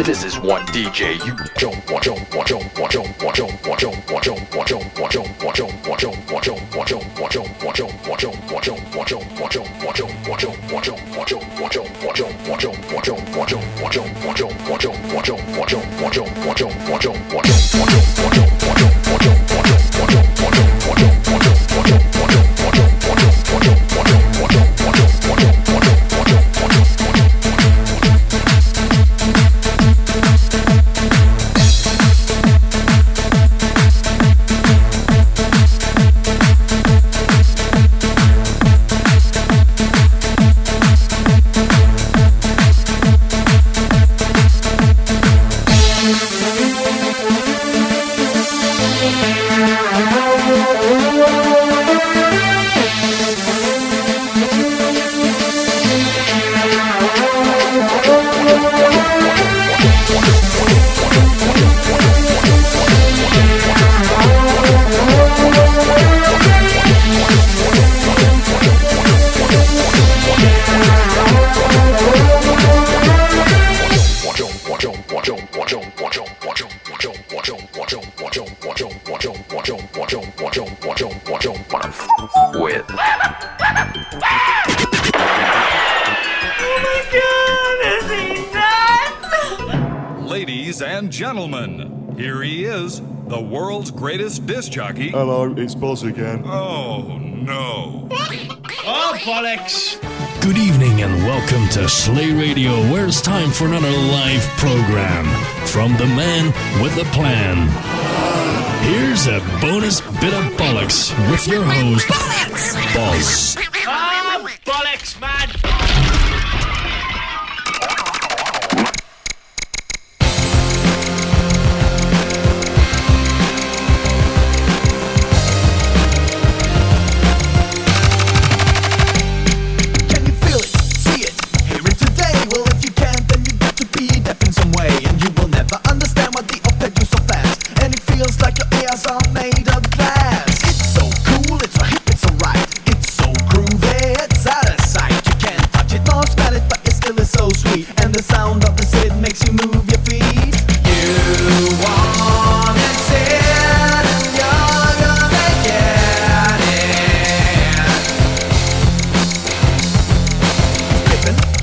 This is one DJ you don't want. With Ladies and gentlemen, here he is, the world's greatest disc jockey. Hello, it's Buzz again. Oh, no. Oh, bollocks! Good evening and welcome to Slay Radio, where it's time for another live program from the man with a plan. Here's a bonus bit of bollocks with your host, Buzz. Oh, bollocks, man! Can you feel it? See it? Hear it today? Well, if you can't, then you got to be deaf in some way, and you will never understand why the op-ed you so fast, and it feels like your ears are made of glass. It's so cool, it's so hip, it's so right, it's so groovy, it's out of sight. You can't touch it nor smell it, but it still is so sweet, and the sound of the Sid makes you move your feet. You wanna sit and you're gonna get it.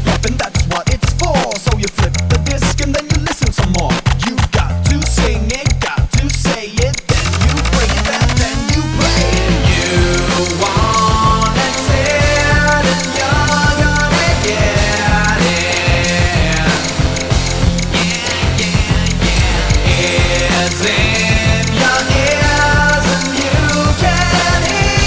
Flippin', that's what it's for. So you flip the disc and then you listen some more. You've got to sing it, got to say it, then you bring it and then you play it. You wanna sit and you're gonna get it. It's in your ears and you can hear it.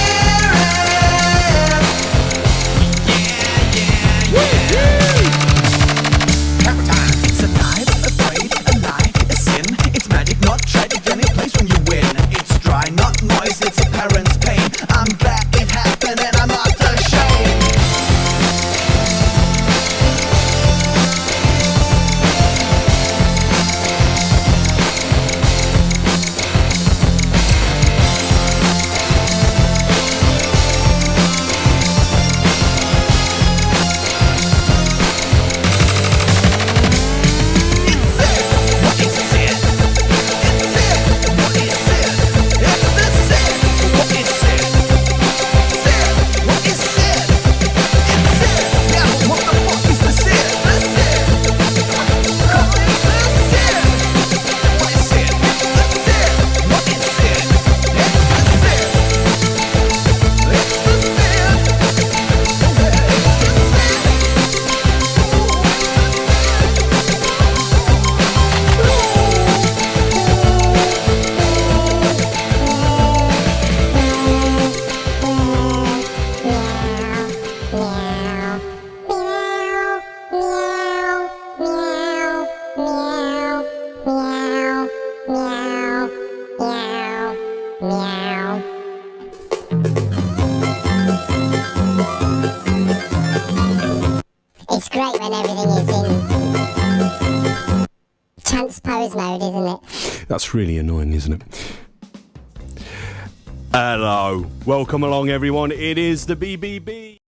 Hammer time. It's a lie, not afraid. A lie, a sin. It's magic, not tragic. Any place when you win. It's dry, not noise. It's a parent's pain. I'm glad it happened and I'm not ashamed. It's great when everything is in transpose mode, isn't it? That's really annoying, isn't it? Hello. Welcome along, everyone. It is the BBB.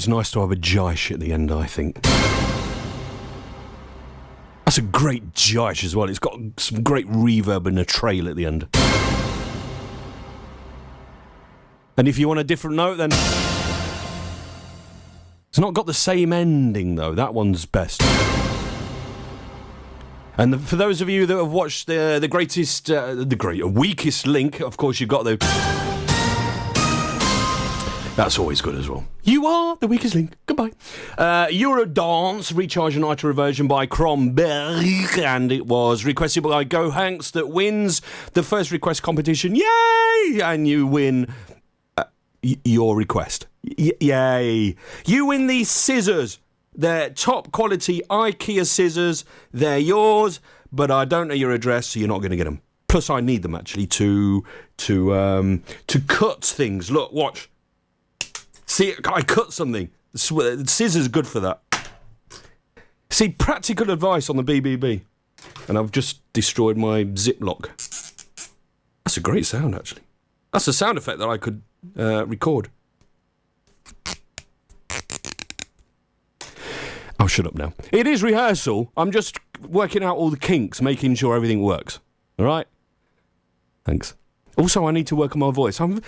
always nice to have a jish at the end, I think. That's a great jish as well. It's got some great reverb and a trail at the end. And if you want a different note, then... It's not got the same ending, though. That one's best. And for those of you that have watched the weakest link, of course, you've got the... That's always good as well. You are the weakest link. Goodbye. Eurodance, Recharge and Nitro version by Kromberg, and it was requested by Go Hanks that wins the first request competition. Yay! And you win your request. Yay! You win these scissors. They're top quality IKEA scissors. They're yours, but I don't know your address, so you're not going to get them. Plus, I need them actually to cut things. Look, watch. See, I cut something. The scissors are good for that. See, practical advice on the BBB, and I've just destroyed my Ziploc. That's a great sound, actually. That's a sound effect that I could record. I'll shut up now. It is rehearsal. I'm just working out all the kinks, making sure everything works. All right? Thanks. Also, I need to work on my voice. I'm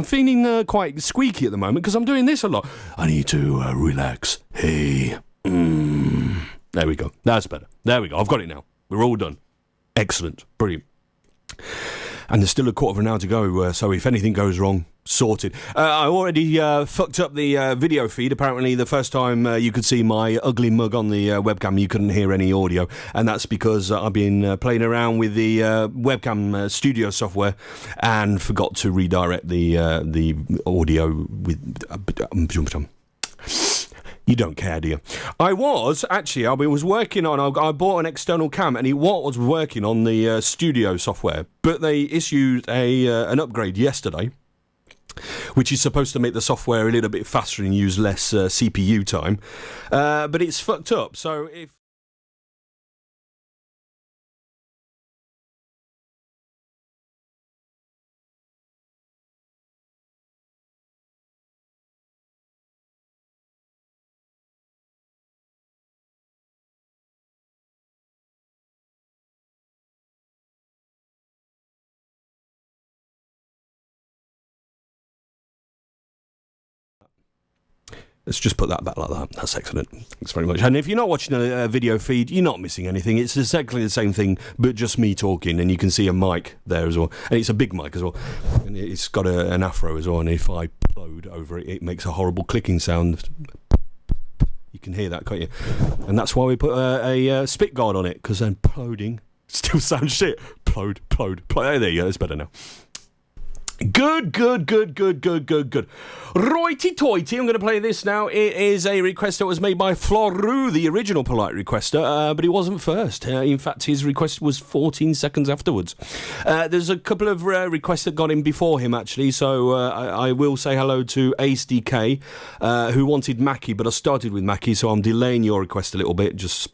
feeling quite squeaky at the moment because I'm doing this a lot. I need to relax. Hey. There we go. That's better. There we go. I've got it now. We're all done. Excellent. Brilliant. And there's still a quarter of an hour to go, so if anything goes wrong, sorted. I already fucked up the video feed. Apparently, the first time you could see my ugly mug on the webcam, you couldn't hear any audio. And that's because I've been playing around with the webcam studio software and forgot to redirect the audio with... You don't care, do you? I was working on... I bought an external cam, and it was working on the studio software. But they issued an upgrade yesterday, which is supposed to make the software a little bit faster and use less CPU time. But it's fucked up, so if... Let's just put that back like that. That's excellent. Thanks very much. And if you're not watching a video feed, you're not missing anything. It's exactly the same thing, but just me talking, and you can see a mic there as well. And it's a big mic as well. And it's got an afro as well, and if I upload over it, it makes a horrible clicking sound. You can hear that, can't you? And that's why we put a spit guard on it, because then ploding still sounds shit. Plode. There you go, it's better now. Good. Righty-toity, I'm going to play this now. It is a request that was made by Floru, the original polite requester, but he wasn't first. In fact, his request was 14 seconds afterwards. There's a couple of requests that got in before him, actually, so I will say hello to Ace DK, who wanted Mackie, but I started with Mackie, so I'm delaying your request a little bit, just...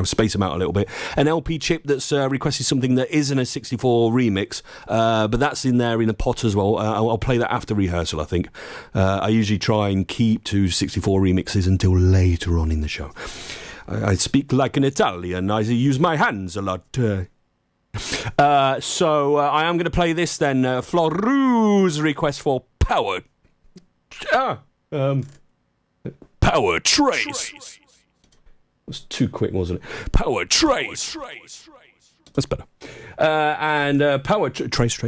space them out a little bit. An LP Chip that's requested something that isn't a 64 remix, but that's in there in a pot as well. I'll play that after rehearsal, I think. I usually try and keep to 64 remixes until later on in the show. I speak like an Italian. I use my hands a lot. So I am going to play this then. Floru's request for Power... Power Trace. It was too quick, wasn't it? Power Trace. That's better. And Power Trace.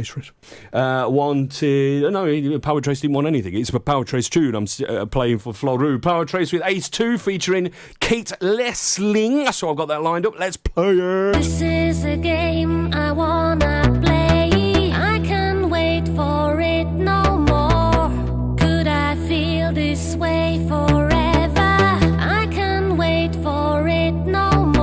Wanted... No, Power Trace didn't want anything. It's a Power Trace tune I'm playing for Floru. Power Trace with Ace 2 featuring Kate Lessling. So I've got that lined up. Let's play it. This is a game I wanna play. I can't wait for it no more. Could I feel this way forever? I can't wait for it no more.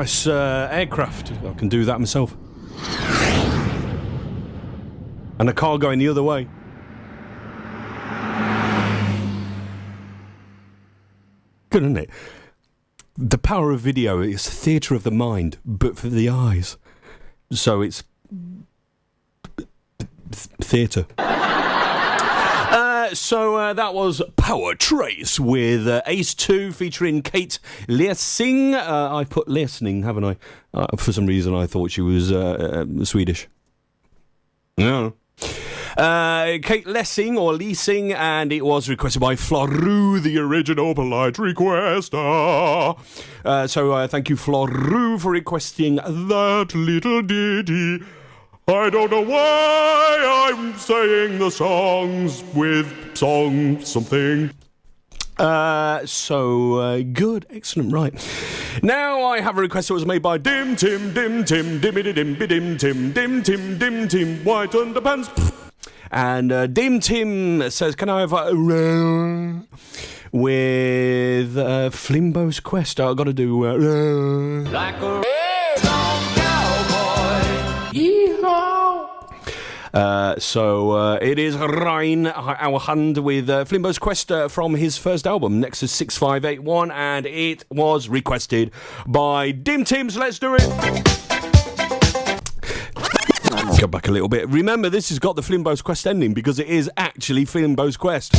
nice aircraft. I can do that myself. And a car going the other way. Good, isn't it? The power of video is theatre of the mind, but for the eyes. So it's theatre. So that was Power Trace with Ace 2 featuring Kate Lersing. I put Lersing, haven't I? For some reason I thought she was Swedish. No. Kate Lessing or Leasing, and it was requested by Floru, the original polite requester. So thank you, Floru, for requesting that little ditty. I don't know why I'm saying the songs with song something. Good, excellent, right. Now I have a request that was made by Dim Tim, Dimmy Dim Dim Tim, Dim Tim, White Underpants. And Dim Tim says, can I have a with Flimbo's Quest? I've got to do Like a cowboy. Yeehaw. It is Ryan, our hand with Flimbo's Quest from his first album, Nexus 6581, and it was requested by Dim Tims. Let's do it. Go back a little bit. Remember, this has got the Flimbo's Quest ending because it is actually Flimbo's Quest.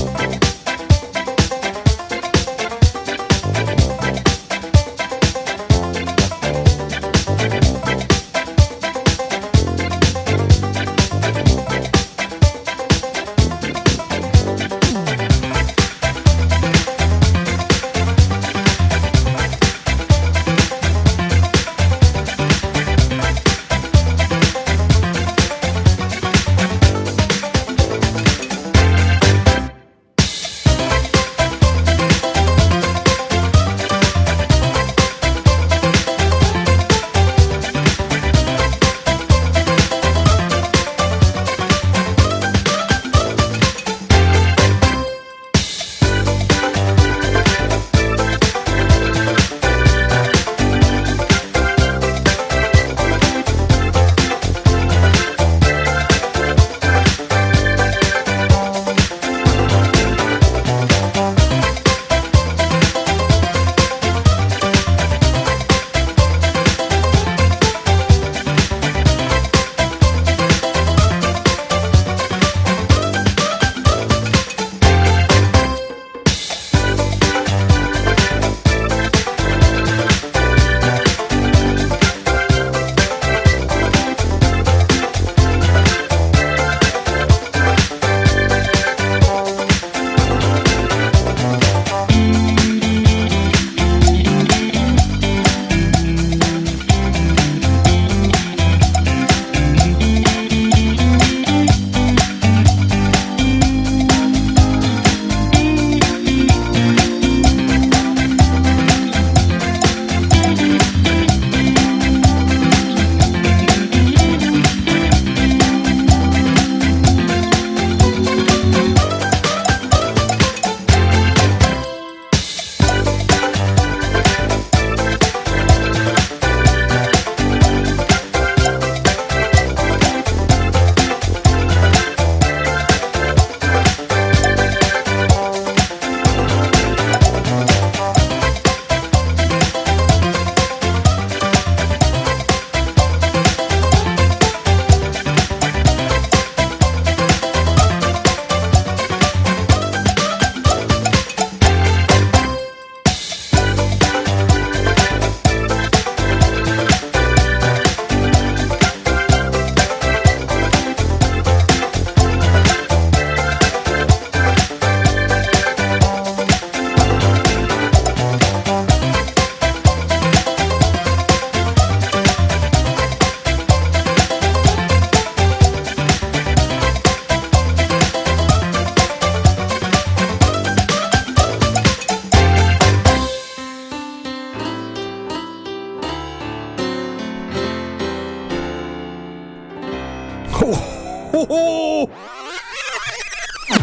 Oh,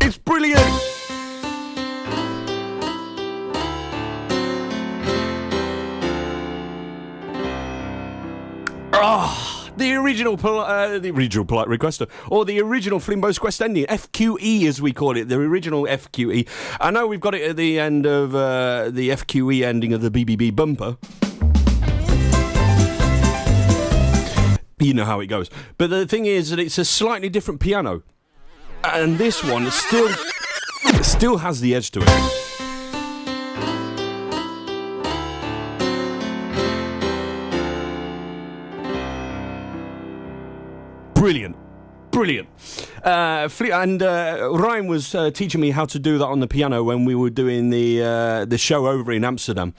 it's brilliant. The original polite requester, or the original Flimbo's Quest ending, FQE as we call it, the original FQE. I know we've got it at the end of the FQE ending of the BBB bumper. You know how it goes. But the thing is that it's a slightly different piano. And this one still has the edge to it. Brilliant. And Ryan was teaching me how to do that on the piano when we were doing the show over in Amsterdam.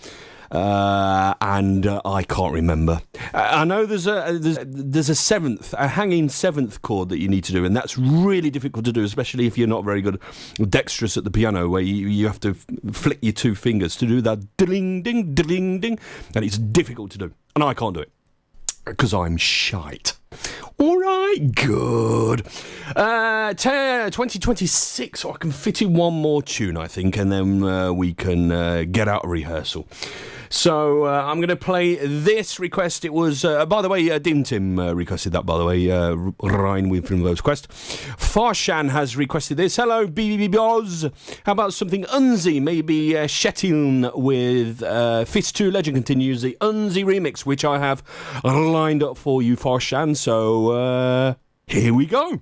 And I can't remember. I know there's a seventh, a hanging seventh chord that you need to do, and that's really difficult to do, especially if you're not very good, dexterous at the piano, where you have to flick your two fingers to do that ding ding ding ding, and it's difficult to do, and I can't do it because I'm shite. All right, good. 2026, so I can fit in one more tune, I think, and then we can get out of rehearsal. So I'm going to play this request. It was, by the way, Dim Tim requested that, by the way, Ryan with Flimbo's Quest. Farshan has requested this. Hello, BBB Boz. How about something Unzi? Maybe Shetiln with Fist 2 Legend continues the Unzi remix, which I have lined up for you, Farshan. So here we go.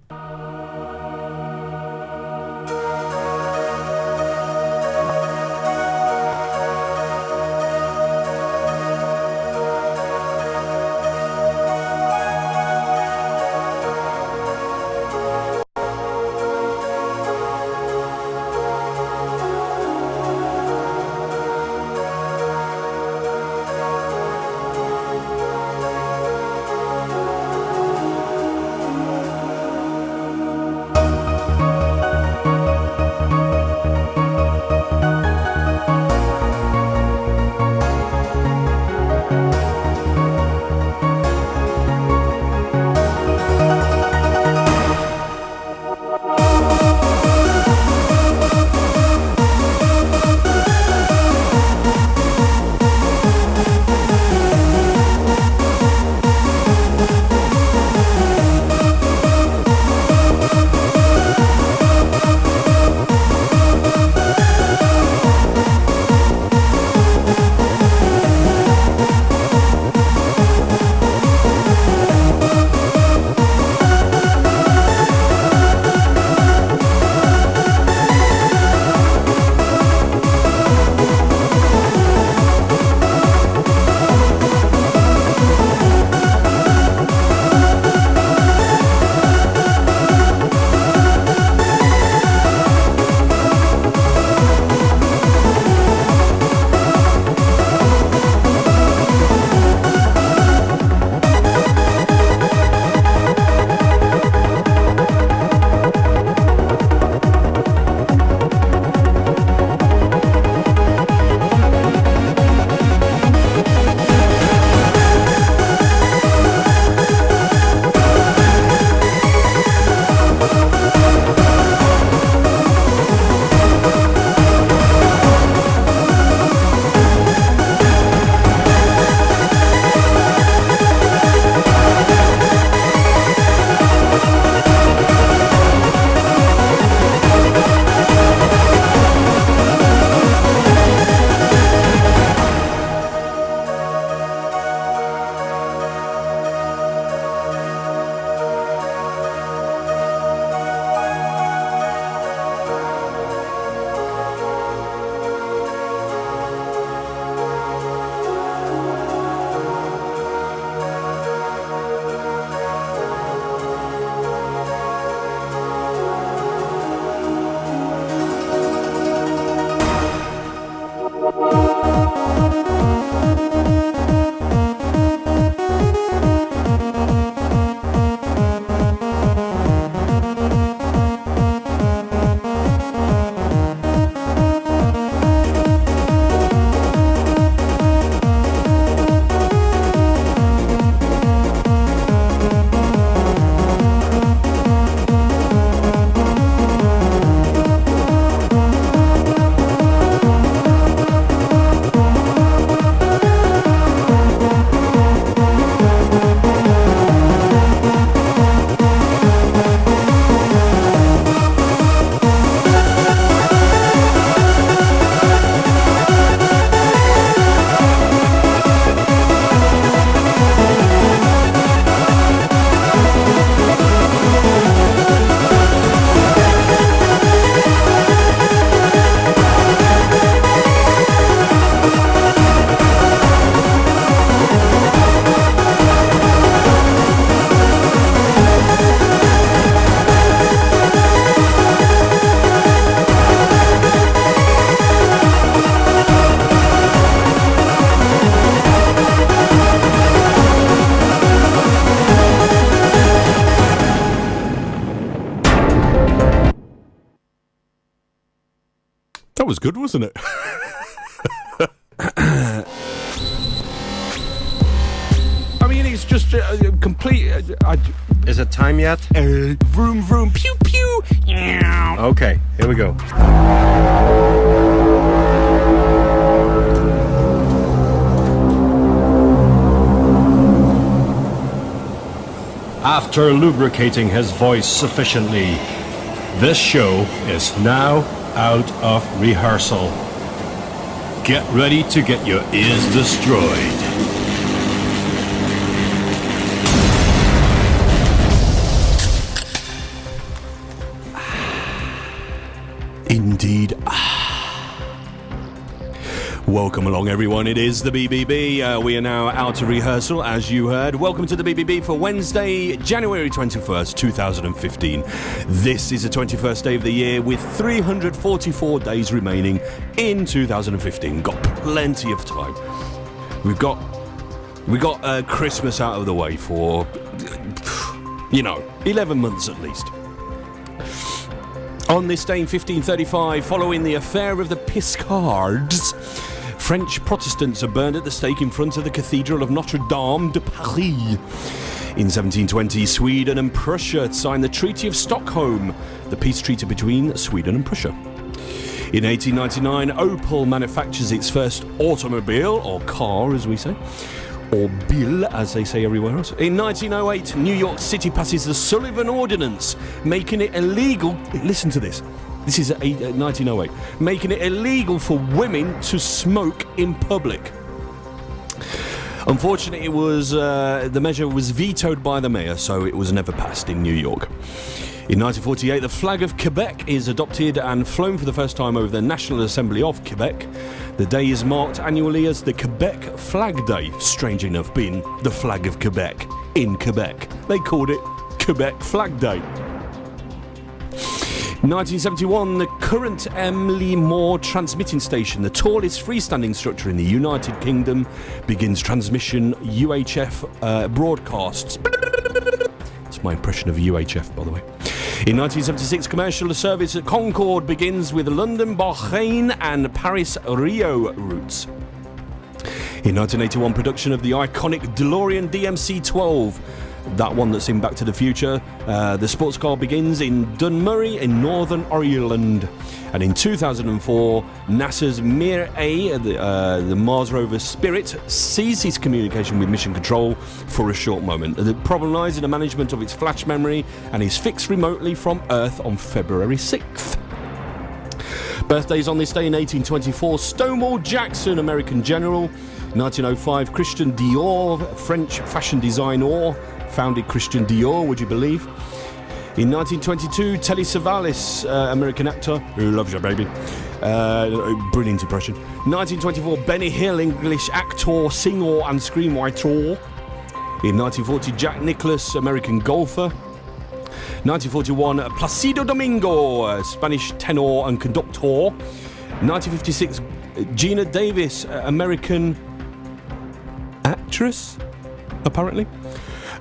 was good, wasn't it? I mean, it's just complete. Is it time yet? Vroom, vroom, pew, pew. Okay, here we go. After lubricating his voice sufficiently, this show is now out of rehearsal. Get ready to get your ears destroyed. Indeed. Welcome along, everyone. It is the BBB. We are now out of rehearsal, as you heard. Welcome to the BBB for Wednesday, January 21st, 2015. This is the 21st day of the year with 344 days remaining in 2015. Got plenty of time. We got Christmas out of the way for, 11 months at least. On this day in 1535, following the affair of the Piscards, French Protestants are burned at the stake in front of the Cathedral of Notre Dame de Paris. In 1720, Sweden and Prussia signed the Treaty of Stockholm, the peace treaty between Sweden and Prussia. In 1899, Opel manufactures its first automobile, or car as we say, or bill as they say everywhere else. In 1908, New York City passes the Sullivan Ordinance, making it illegal, listen to this, this is 1908, making it illegal for women to smoke in public. Unfortunately, it was the measure was vetoed by the mayor, so it was never passed in New York. In 1948, the flag of Quebec is adopted and flown for the first time over the National Assembly of Quebec. The day is marked annually as the Quebec Flag Day, strange enough being the flag of Quebec in Quebec. They called it Quebec Flag Day. 1971, the current Emily Moore transmitting station, the tallest freestanding structure in the United Kingdom, begins transmission UHF broadcasts. That's my impression of UHF, by the way. In 1976, commercial service at Concorde begins with London, Bahrain and Paris-Rio routes. In 1981, production of the iconic DeLorean DMC-12, that one that's in Back to the Future, the sports car begins in Dunmurry in Northern Ireland. And in 2004, NASA's Mir-A, the Mars rover Spirit, ceases communication with Mission Control for a short moment. The problem lies in the management of its flash memory and is fixed remotely from Earth on February 6th. Birthdays on this day in 1824, Stonewall Jackson, American general. 1905, Christian Dior, French fashion designer, founded Christian Dior, would you believe? In 1922, Telly Savalas, American actor, who loves your baby. Brilliant impression. 1924, Benny Hill, English actor, singer and screenwriter. In 1940, Jack Nicklaus, American golfer. 1941, Placido Domingo, Spanish tenor and conductor. 1956, Gina Davis, American actress, apparently.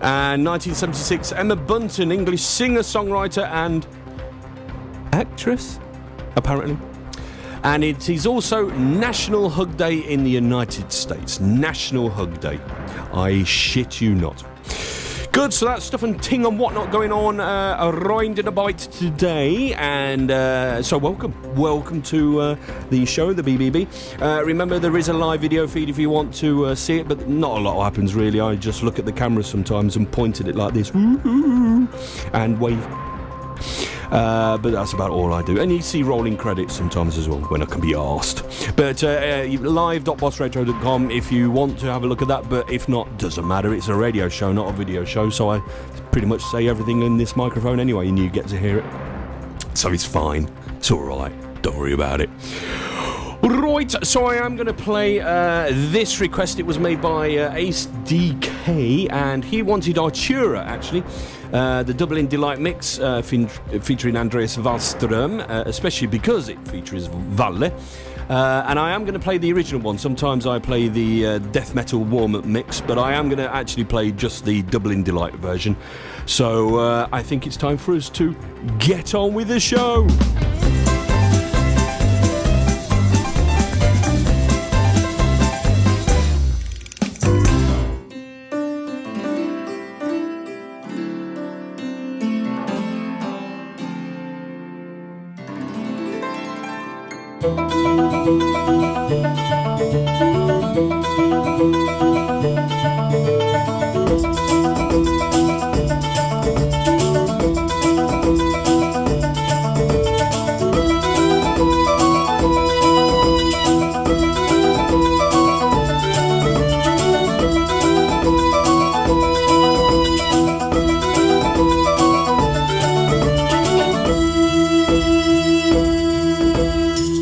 And 1976, Emma Bunton, English singer-songwriter and actress, apparently. And it is also National Hug Day in the United States. National Hug Day. I shit you not. Good, so that's stuff and ting and whatnot going on around and about today. And so welcome to the show, the BBB. Remember, there is a live video feed if you want to see it, but not a lot happens really. I just look at the camera sometimes and point at it like this and wave. But that's about all I do. And you see rolling credits sometimes as well when I can be asked. But live.bossretro.com if you want to have a look at that. But if not, doesn't matter. It's a radio show, not a video show. So I pretty much say everything in this microphone anyway, and you get to hear it. So it's fine. It's all right. Don't worry about it. Right, so I am going to play this request. It was made by Ace DK, and he wanted Artura, actually. The Dublin Delight mix featuring Andreas Wallström, especially because it features Valle. And I am going to play the original one. Sometimes I play the death metal warm-up mix, but I am going to actually play just the Dublin Delight version. So I think it's time for us to get on with the show.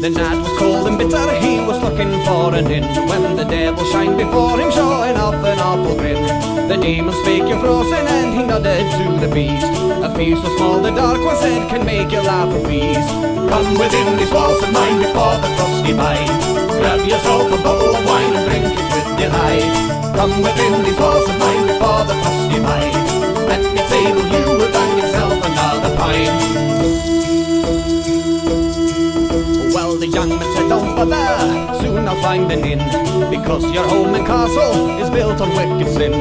The night was cold and bitter, he was looking for an inn, when the devil shined before him, showing off an awful grin. The demon spake you frozen, and he nodded to the beast. A feast so small the dark one said can make you laugh a feast. Come within these walls of mine before the frosty bite. Grab yourself a bottle of wine and drink it with delight. Come within these walls of mine before the frosty bite. At the table you will find yourself another pint. Well, the young man said, don't bother, soon I'll find an inn, because your home and castle is built on wicked sin.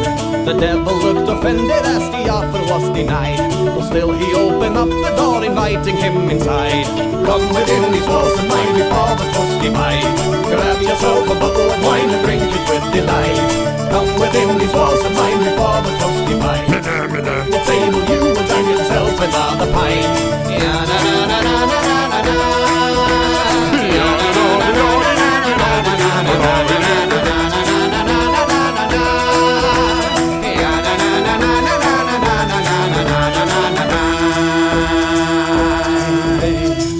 The devil looked offended as the offer was denied, but still he opened up the door, inviting him inside. Come within these walls of mine before the frosty bite. Grab yourself a bottle of wine and drink it with delight. Come within these walls of mine before the frosty bite. At the table you will find yourself another pint.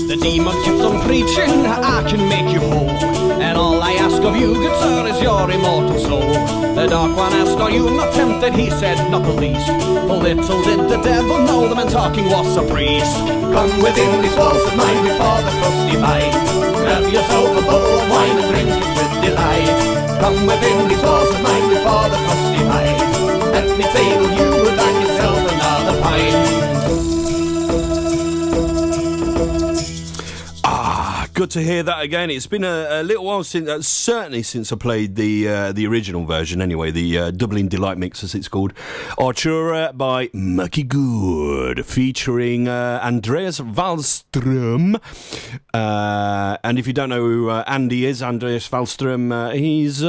The demon keeps on preaching, I can make you whole, and all I ask of you, good sir, is your immortal soul. The dark one asked, are you not tempted? He said, not the least. For little did the devil know the man talking was a priest. Come within these walls of mine before the frosty bite. Grab yourself a bottle of wine and drink it with delight. Come within these walls of mine before the frosty bite. At me table you will find yourself another pint. Good to hear that again. It's been a little while since, certainly since I played the original version. Anyway, the Dublin Delight Mix, as it's called, Artura by Mucky Good, featuring Andreas Wallström. And if you don't know who Andy is, Andreas Wallström, he's he's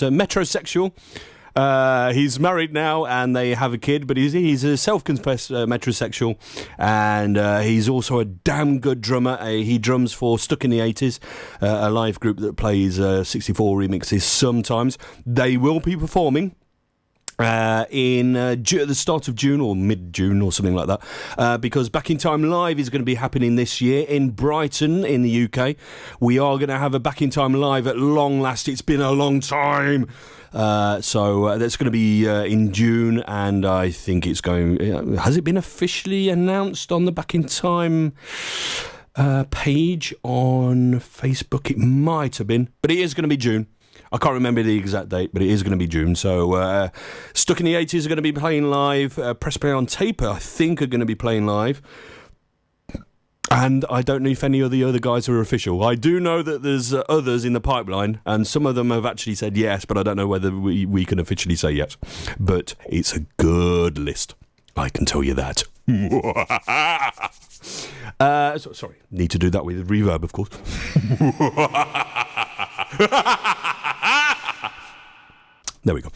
a metrosexual. He's married now and they have a kid, but he's a self-confessed metrosexual, and he's also a damn good drummer. He drums for Stuck in the 80s, a live group that plays 64 remixes sometimes. They will be performing at the start of June or mid-June or something like that, because Back in Time Live is going to be happening this year in Brighton in the UK. We are going to have a Back in Time Live at long last. It's been a long time. So that's going to be in June, and I think it's going... has it been officially announced on the Back in Time page on Facebook? It might have been, but it is going to be June. I can't remember the exact date, but it is going to be June. So Stuck in the 80s are going to be playing live. Press Play on Tape, I think, are going to be playing live. And I don't know if any of the other guys are official. I do know that there's others in the pipeline, and some of them have actually said yes, but I don't know whether we can officially say yes. But it's a good list, I can tell you that. Sorry, need to do that with reverb, of course. There we go.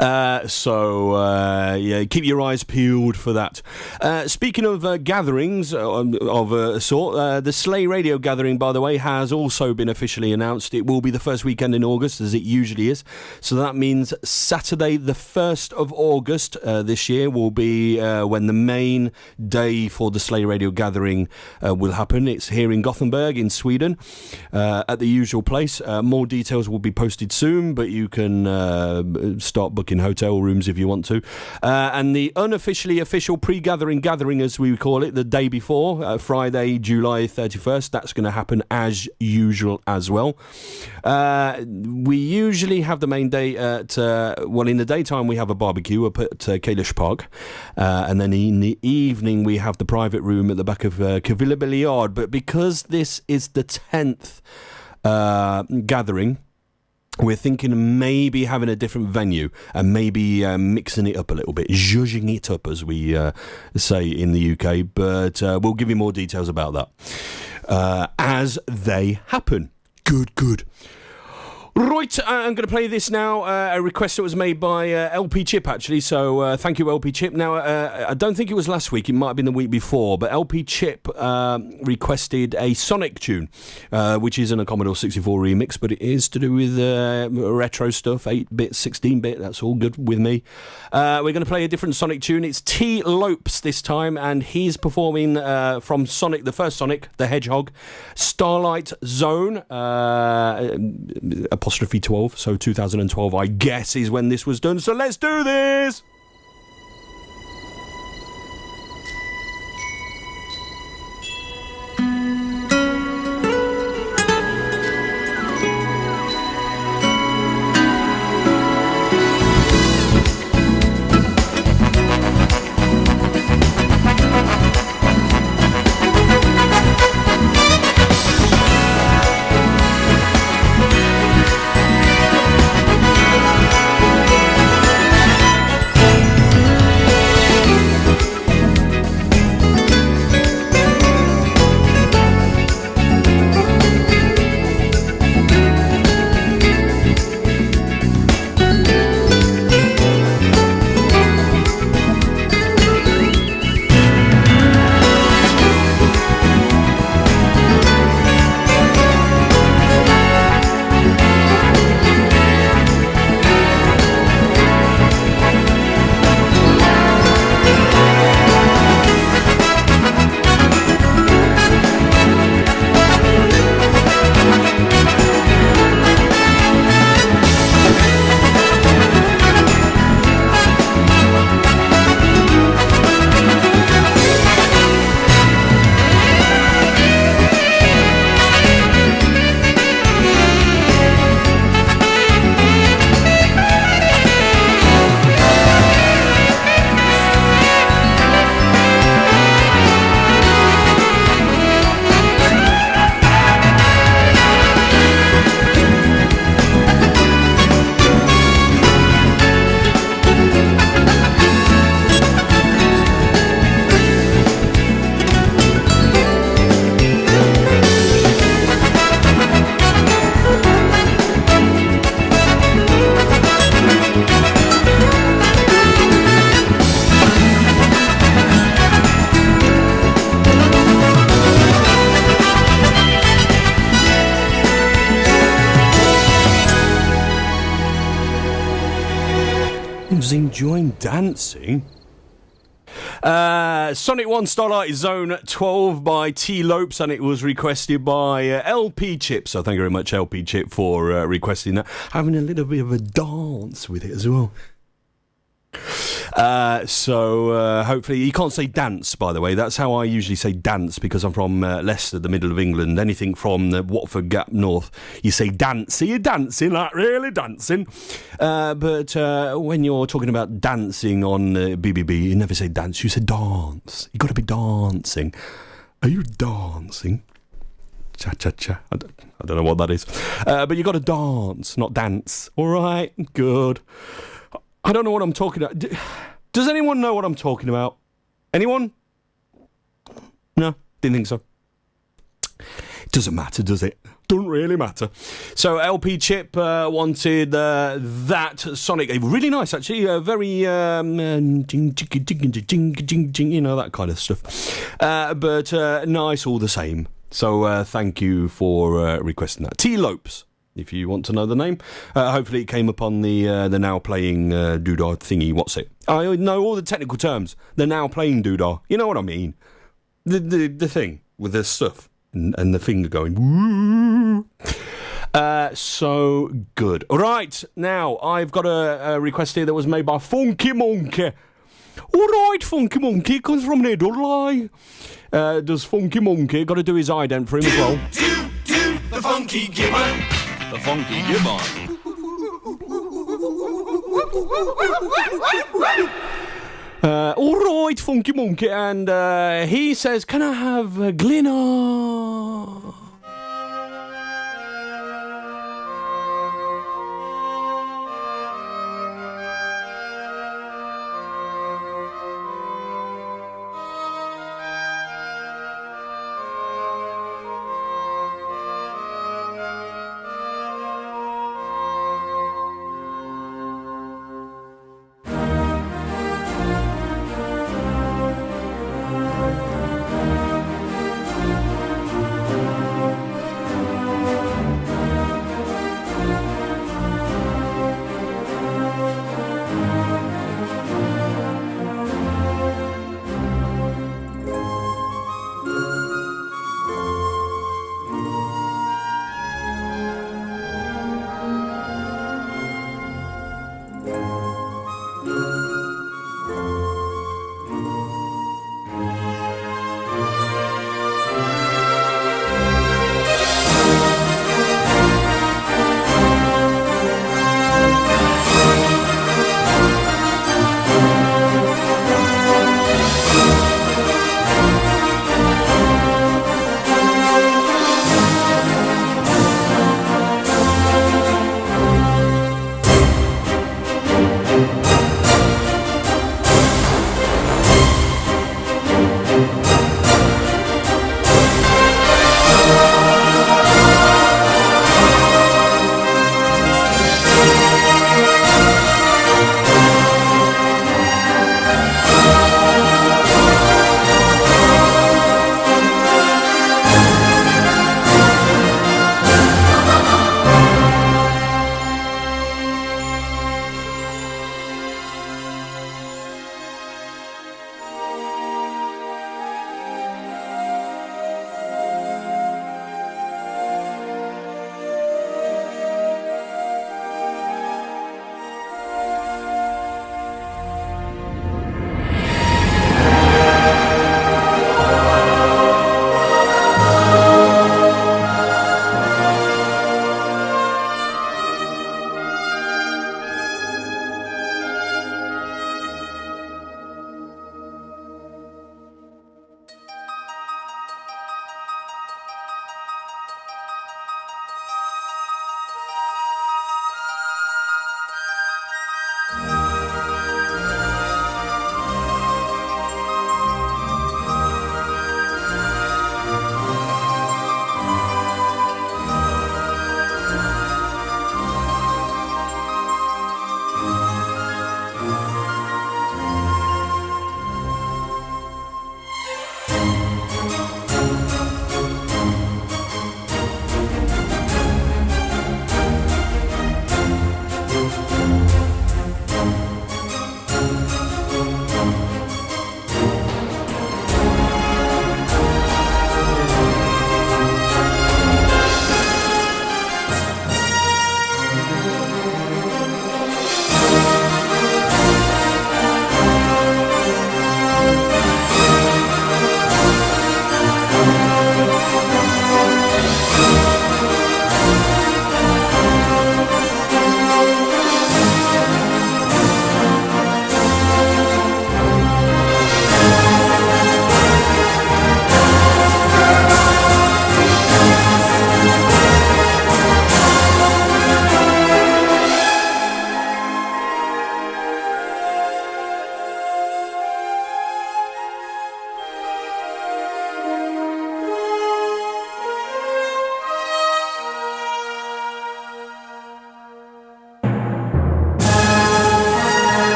Yeah, keep your eyes peeled for that. Speaking of gatherings of a sort, the Slay Radio gathering, by the way, has also been officially announced. It will be the first weekend in August, as it usually is. So that means Saturday, the 1st of August this year will be when the main day for the Slay Radio gathering will happen. It's here in Gothenburg, in Sweden, at the usual place. More details will be posted soon, but you can start booking hotel rooms if you want to. And the unofficially official pre-gathering gathering, as we call it, the day before, Friday, July 31st, that's going to happen as usual as well. We usually have the main day at, in the daytime we have a barbecue up at Kalish Park, and then in the evening we have the private room at the back of Cavilla Billiard. But because this is the 10th gathering, We're thinking of maybe having a different venue and maybe mixing it up a little bit, zhuzhing it up, as we say in the UK. But we'll give you more details about that as they happen. Good. Right, I'm going to play this now, a request that was made by LP Chip, actually, so thank you, LP Chip. Now, I don't think it was last week, it might have been the week before, but LP Chip requested a Sonic tune, which isn't a Commodore 64 remix, but it is to do with retro stuff, 8-bit, 16-bit, that's all good with me. We're going to play a different Sonic tune. It's T. Lopes this time, and he's performing from Sonic, the first Sonic, the Hedgehog, Starlight Zone, apostrophe 12, so 2012 I guess is when this was done, so let's do this! Enjoying dancing. Sonic 1 Starlight Zone 12 by T. Lopes, and it was requested by LP Chip. So thank you very much, LP Chip, for requesting that. Having a little bit of a dance with it as well. So hopefully, you can't say dance, by the way. That's how I usually say dance, because I'm from Leicester, the middle of England. Anything from the Watford Gap North, you say dance. Are you dancing? Like, really dancing? But when you're talking about dancing on BBB, you never say dance, you say dance. You got to be dancing. Are you dancing? Cha-cha-cha. I don't know what that is. But you got to dance, not dance. All right, good. I don't know what I'm talking about. Does anyone know what I'm talking about? Anyone? No, didn't think so. It doesn't matter, does it? Doesn't really matter. So LP Chip wanted that Sonic, really nice actually, very you know, that kind of stuff. But nice all the same. So thank you for requesting that. T. Lopes, if you want to know the name. Hopefully it came up on the now playing doodah thingy. What's it? I know all the technical terms. The now playing doodah. You know what I mean? The thing with the stuff and the finger going woo. So good. All right, now I've got a request here that was made by Funky Monkey. All right, Funky Monkey comes from there, don't lie. Does Funky Monkey got to do his ident for him as well? The Funky Gibbon. The Funky Gibbon. All right, Funky Monkey, and he says, "Can I have a Glenna?"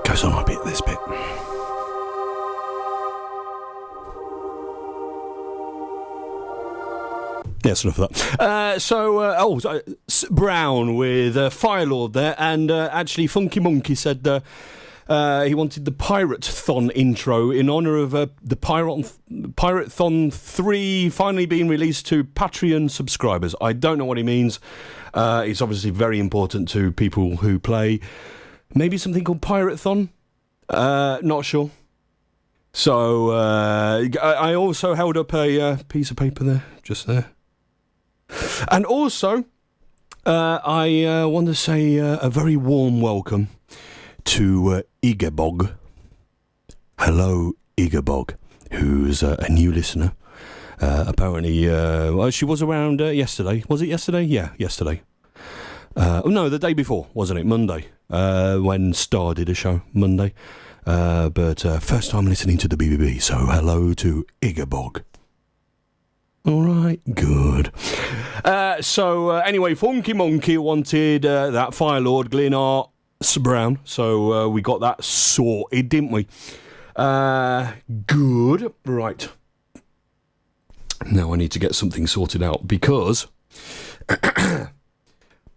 Goes on a bit, this bit. Yeah, that's enough of that. Brown with Firelord there, and actually Funky Monkey said he wanted the Pirate-thon intro in honour of the Pirate-thon 3 finally being released to Patreon subscribers. I don't know what he means. It's obviously very important to people who play maybe something called Pirate-thon. Not sure. So I also held up a piece of paper there, just there. And also, I want to say a very warm welcome to Igabog. Hello, Igabog, who's a new listener. Apparently, well, she was around yesterday. Was it yesterday? Yeah, yesterday. No, the day before, wasn't it? Monday, when Star did a show, Monday. But first time listening to the BBB, so hello to Igabog. Alright, good. Anyway, Funky Monkey wanted that Firelord Glenart Brown, so we got that sorted, didn't we? Good. Right. Now I need to get something sorted out, because...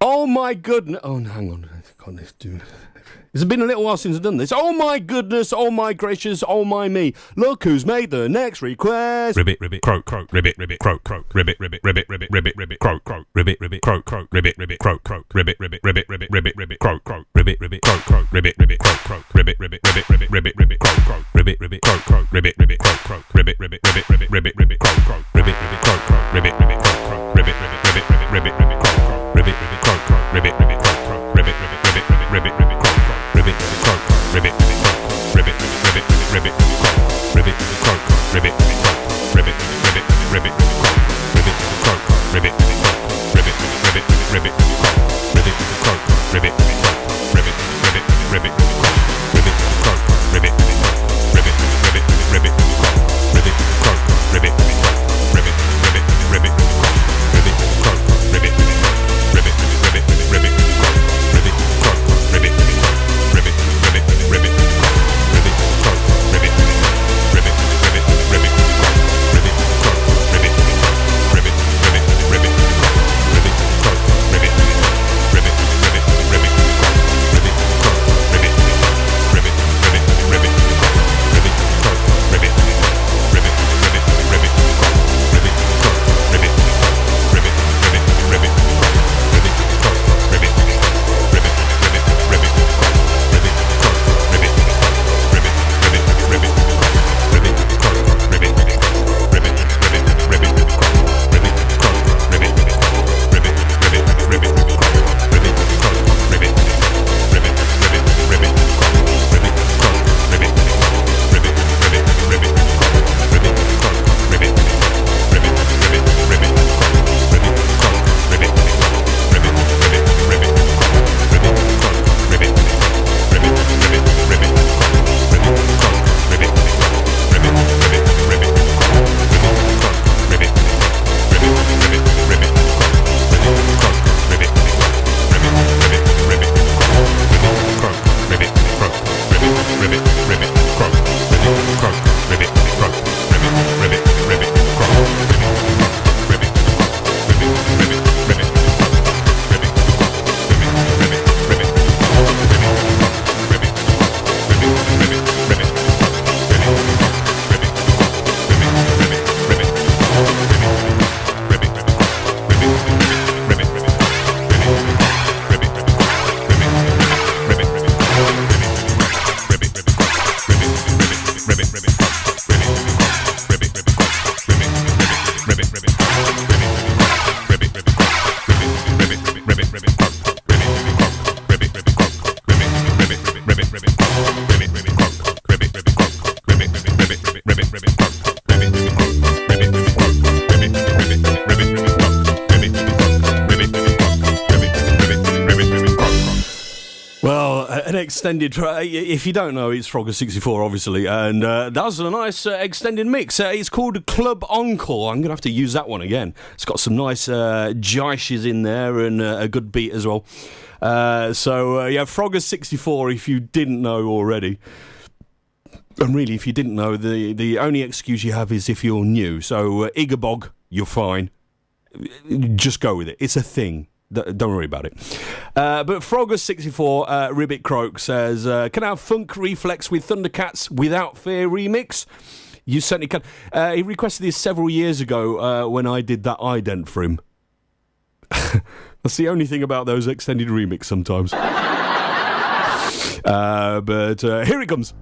oh my goodness... Oh, no, hang on. I can't do... It's been a little while since I've done this. Oh my goodness, oh my gracious, oh my me. Look who's made the next request. Ribbit, ribbit, croak, croak, ribbit, ribbit, croak, croak, ribbit, ribbit, ribbit, ribbit, ribbit, ribbit, croak, croak, ribbit, ribbit, croak, croak, ribbit, ribbit, croak, croak, ribbit, ribbit, ribbit, ribbit, ribbit, ribbit, croak, croak, ribbit, ribbit, croak, croak, ribbit, ribbit, croak, croak, ribbit, ribbit, ribbit, ribbit, ribbit, ribbit, croak, croak, ribbit, ribbit, croak, croak, ribbit, ribbit, croak, croak, ribbit, ribbit, ribbit, ribbit, ribbit, ribbit, croak, croak, ribbit, ribbit, croak, croak, ribbit, ribbit, croak, croak, ribbit, ribbit, ribbit, ribbit, ribbit, ribbit, croak, croak, ribbit, ribbit, croak, croak, ribbit, ribbit, croak, croak, ribbit, ribbit, ribbit, ribbit, ribbit, ribbit, croak, croak, ribbit, ribbit, croak, croak, ribbit, ribbit, croak, croak, ribbit, ribbit, ribbit, ribbit, ribbit, croak, croak, ribbit, ribbit, croak, croak, ribbit, ribbit, croak, croak, ribbit, ribbit, ribbit, ribbit, ribbit, croak, croak, ribbit, ribbit, croak, croak, ribbit, ribbit, croak, croak, ribbit, ribbit, ribbit, ribbit, ribbit, croak, croak, ribbit, ribbit, croak, croak, ribbit, ribbit, croak, croak, ribbit, ribbit, ribbit, ribbit, croak, ribbit, croak, croak, ribbit, ribbit, croak, croak, ribbit, ribbit, ribbit, ribbit, croak, ribbit, croak, croak, ribbit, ribbit, croak, ribbit, ribbit, ribbit, croak, ribbit, croak, ribbit, croak, ribbit, croak, an extended track. If you don't know, it's Frogger64, obviously, and that's a nice extended mix. It's called Club Encore. I'm going to have to use that one again. It's got some nice jishes in there and a good beat as well. Frogger64, if you didn't know already. And really, if you didn't know, the only excuse you have is if you're new. So, Igabog, you're fine. Just go with it. It's a thing. Don't worry about it. But Frogger64, Ribbit Croak says, can I have Funk Reflex with Thundercats Without Fear remix? You certainly can. He requested this several years ago when I did that ident for him. That's the only thing about those extended remix sometimes. But here it comes.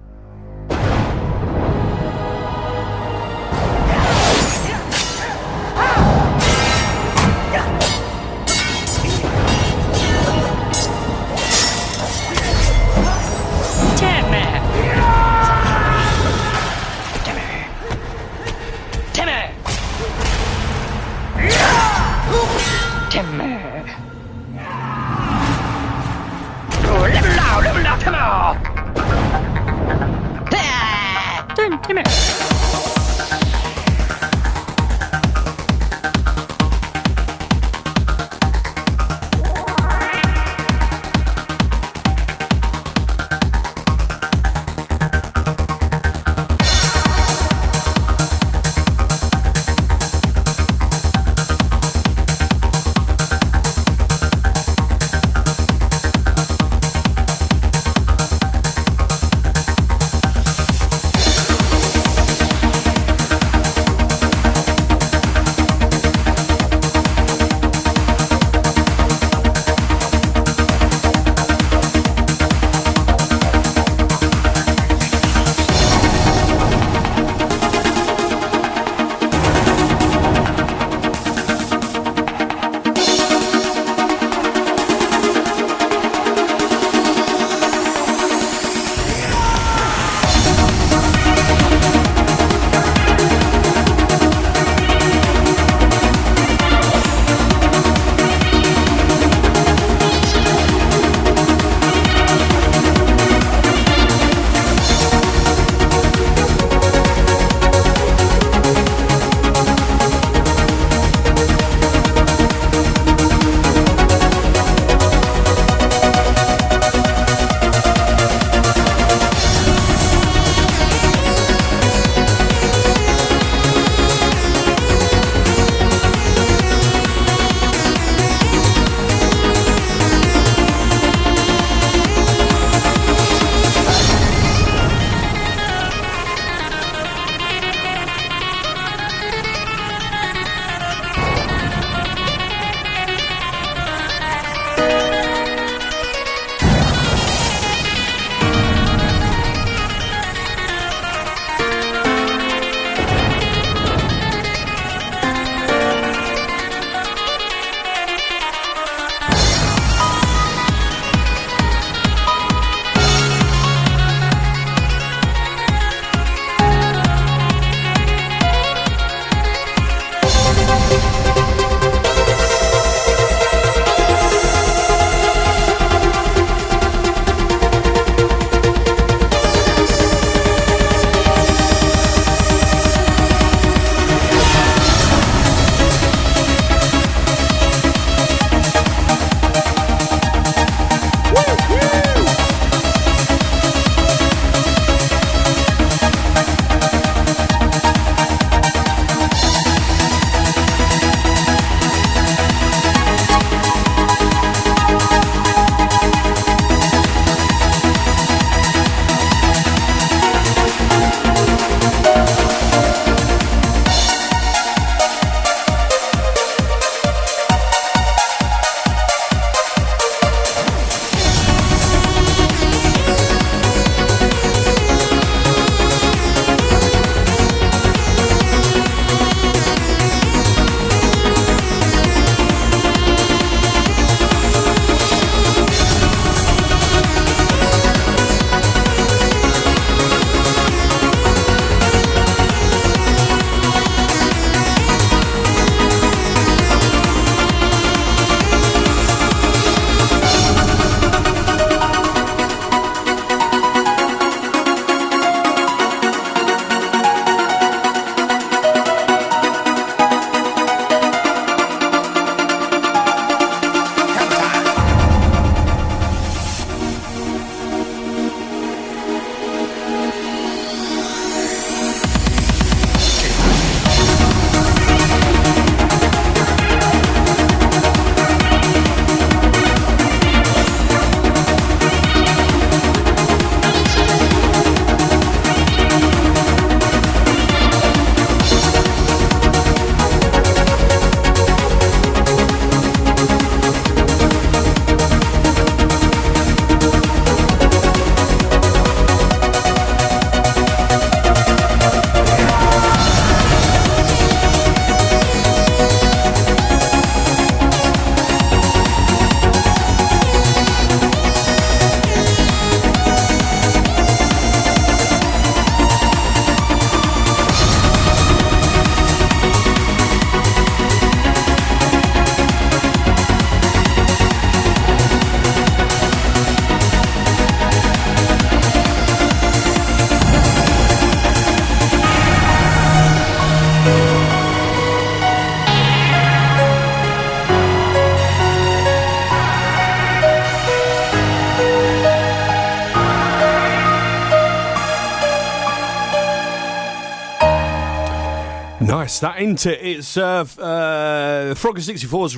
request, that ain't it? It's Frogger64's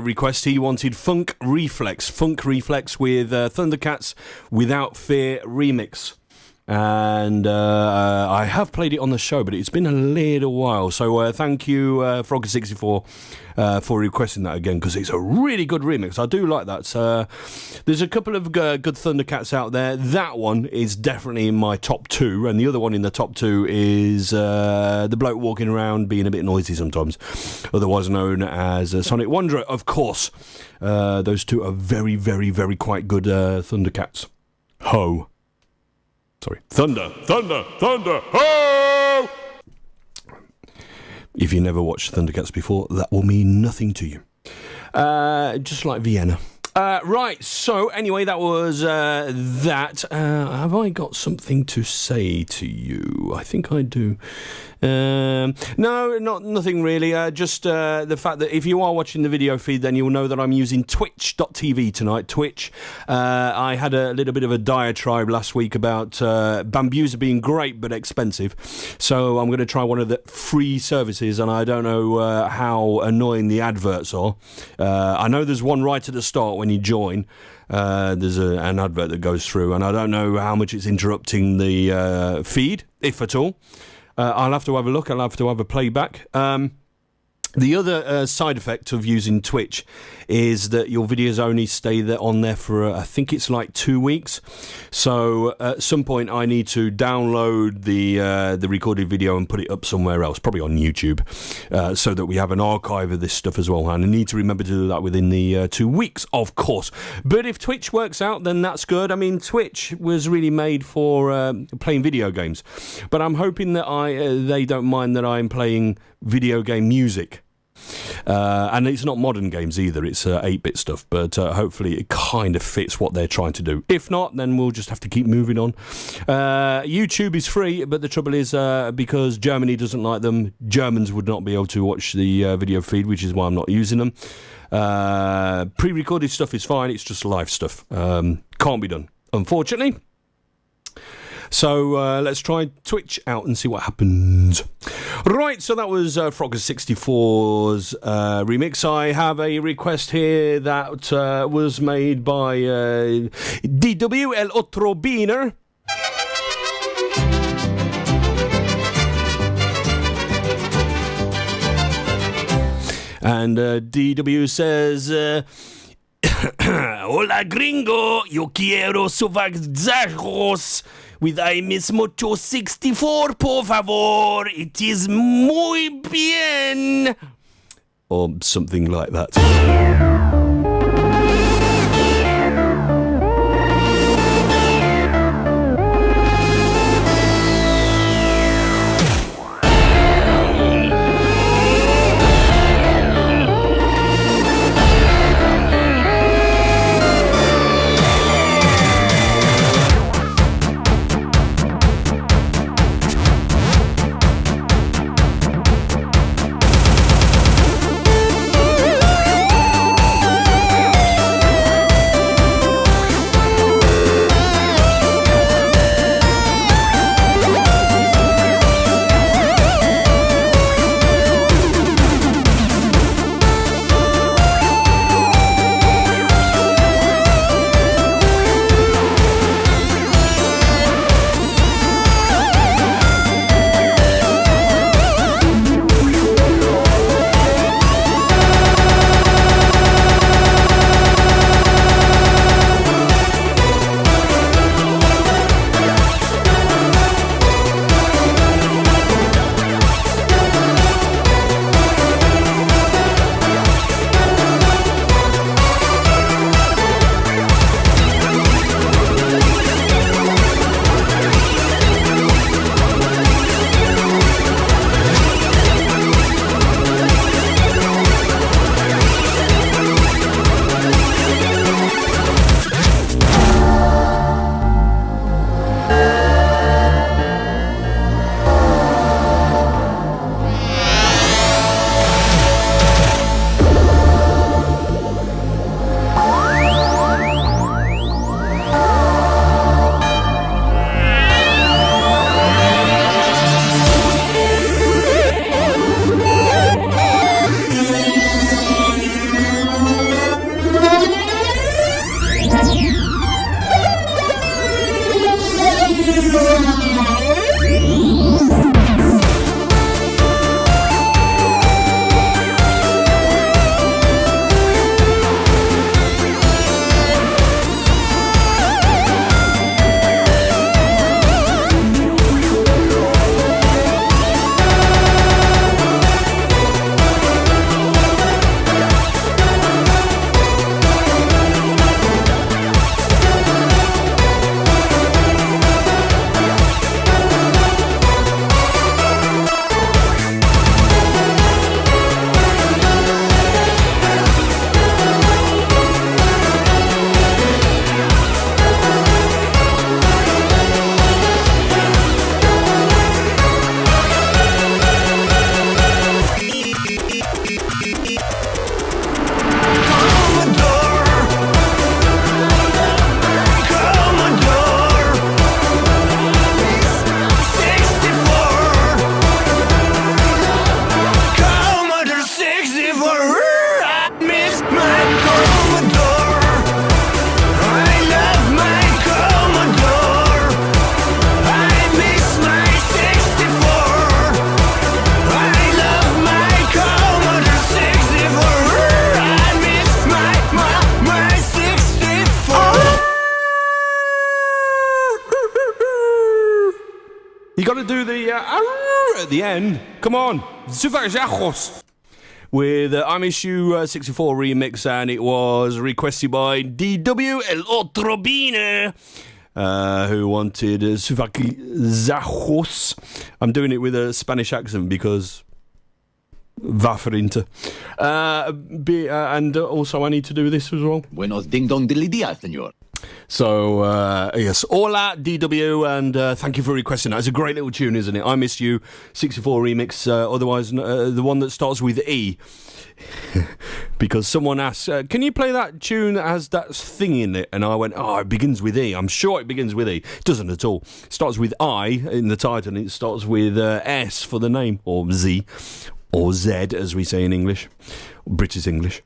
request. He wanted Funk Reflex with Thundercats Without Fear remix. And I have played it on the show, but it's been a little while. So thank you, Frogger64, for requesting that again, because it's a really good remix. I do like that. There's a couple of good Thundercats out there. That one is definitely in my top 2, and the other one in the top 2 is the bloke walking around being a bit noisy sometimes, otherwise known as Sonic Wanderer. Of course, those two are very, very, very quite good Thundercats. Ho. Sorry. Thunder, ho! If you never watched Thundercats before, that will mean nothing to you. Just like Vienna. Right, so anyway, that was that. Have I got something to say to you? I think I do. No, nothing really. Just the fact that if you are watching the video feed, then you'll know that I'm using Twitch.tv tonight. Twitch. I had a little bit of a diatribe last week about Bambuser being great but expensive. So I'm going to try one of the free services, and I don't know how annoying the adverts are. I know there's one right at the start when you join. There's an advert that goes through, and I don't know how much it's interrupting the feed, if at all. I'll have to have a look. I'll have to have a playback. The other side effect of using Twitch is that your videos only stay on there for, I think it's like 2 weeks. So at some point I need to download the recorded video and put it up somewhere else, probably on YouTube, so that we have an archive of this stuff as well. And I need to remember to do that within the 2 weeks, of course. But if Twitch works out, then that's good. I mean, Twitch was really made for playing video games. But I'm hoping that they don't mind that I'm playing video game music. And it's not modern games either, it's 8-bit stuff, but hopefully it kind of fits what they're trying to do. If not, then we'll just have to keep moving on. YouTube is free, but the trouble is, because Germany doesn't like them, Germans would not be able to watch the video feed, which is why I'm not using them. Pre-recorded stuff is fine, it's just live stuff. Can't be done, unfortunately. So let's try Twitch out and see what happens. Right, so that was Frogger64's remix. I have a request here that was made by DW El Otro Beaner. And DW says... Hola gringo, yo quiero suavizarlos with I miss mucho 64, por favor. It is muy bien. Or something like that. at the end. Come on. Zuvajajos. With I Miss You 64 remix, and it was requested by DW El Otrobine, who wanted Zuvajajos. I'm doing it with a Spanish accent because Vaferinta. And also I need to do this as well. Buenos ding dong diddly dia, senor. So, yes, hola, DW, and thank you for requesting that. It's a great little tune, isn't it? I Miss You, 64 remix, otherwise the one that starts with E. Because someone asked, can you play that tune that has that thing in it? And I went, oh, it begins with E. I'm sure it begins with E. It doesn't at all. It starts with I in the title, and it starts with S for the name, or Z, or Z, as we say in English, British English.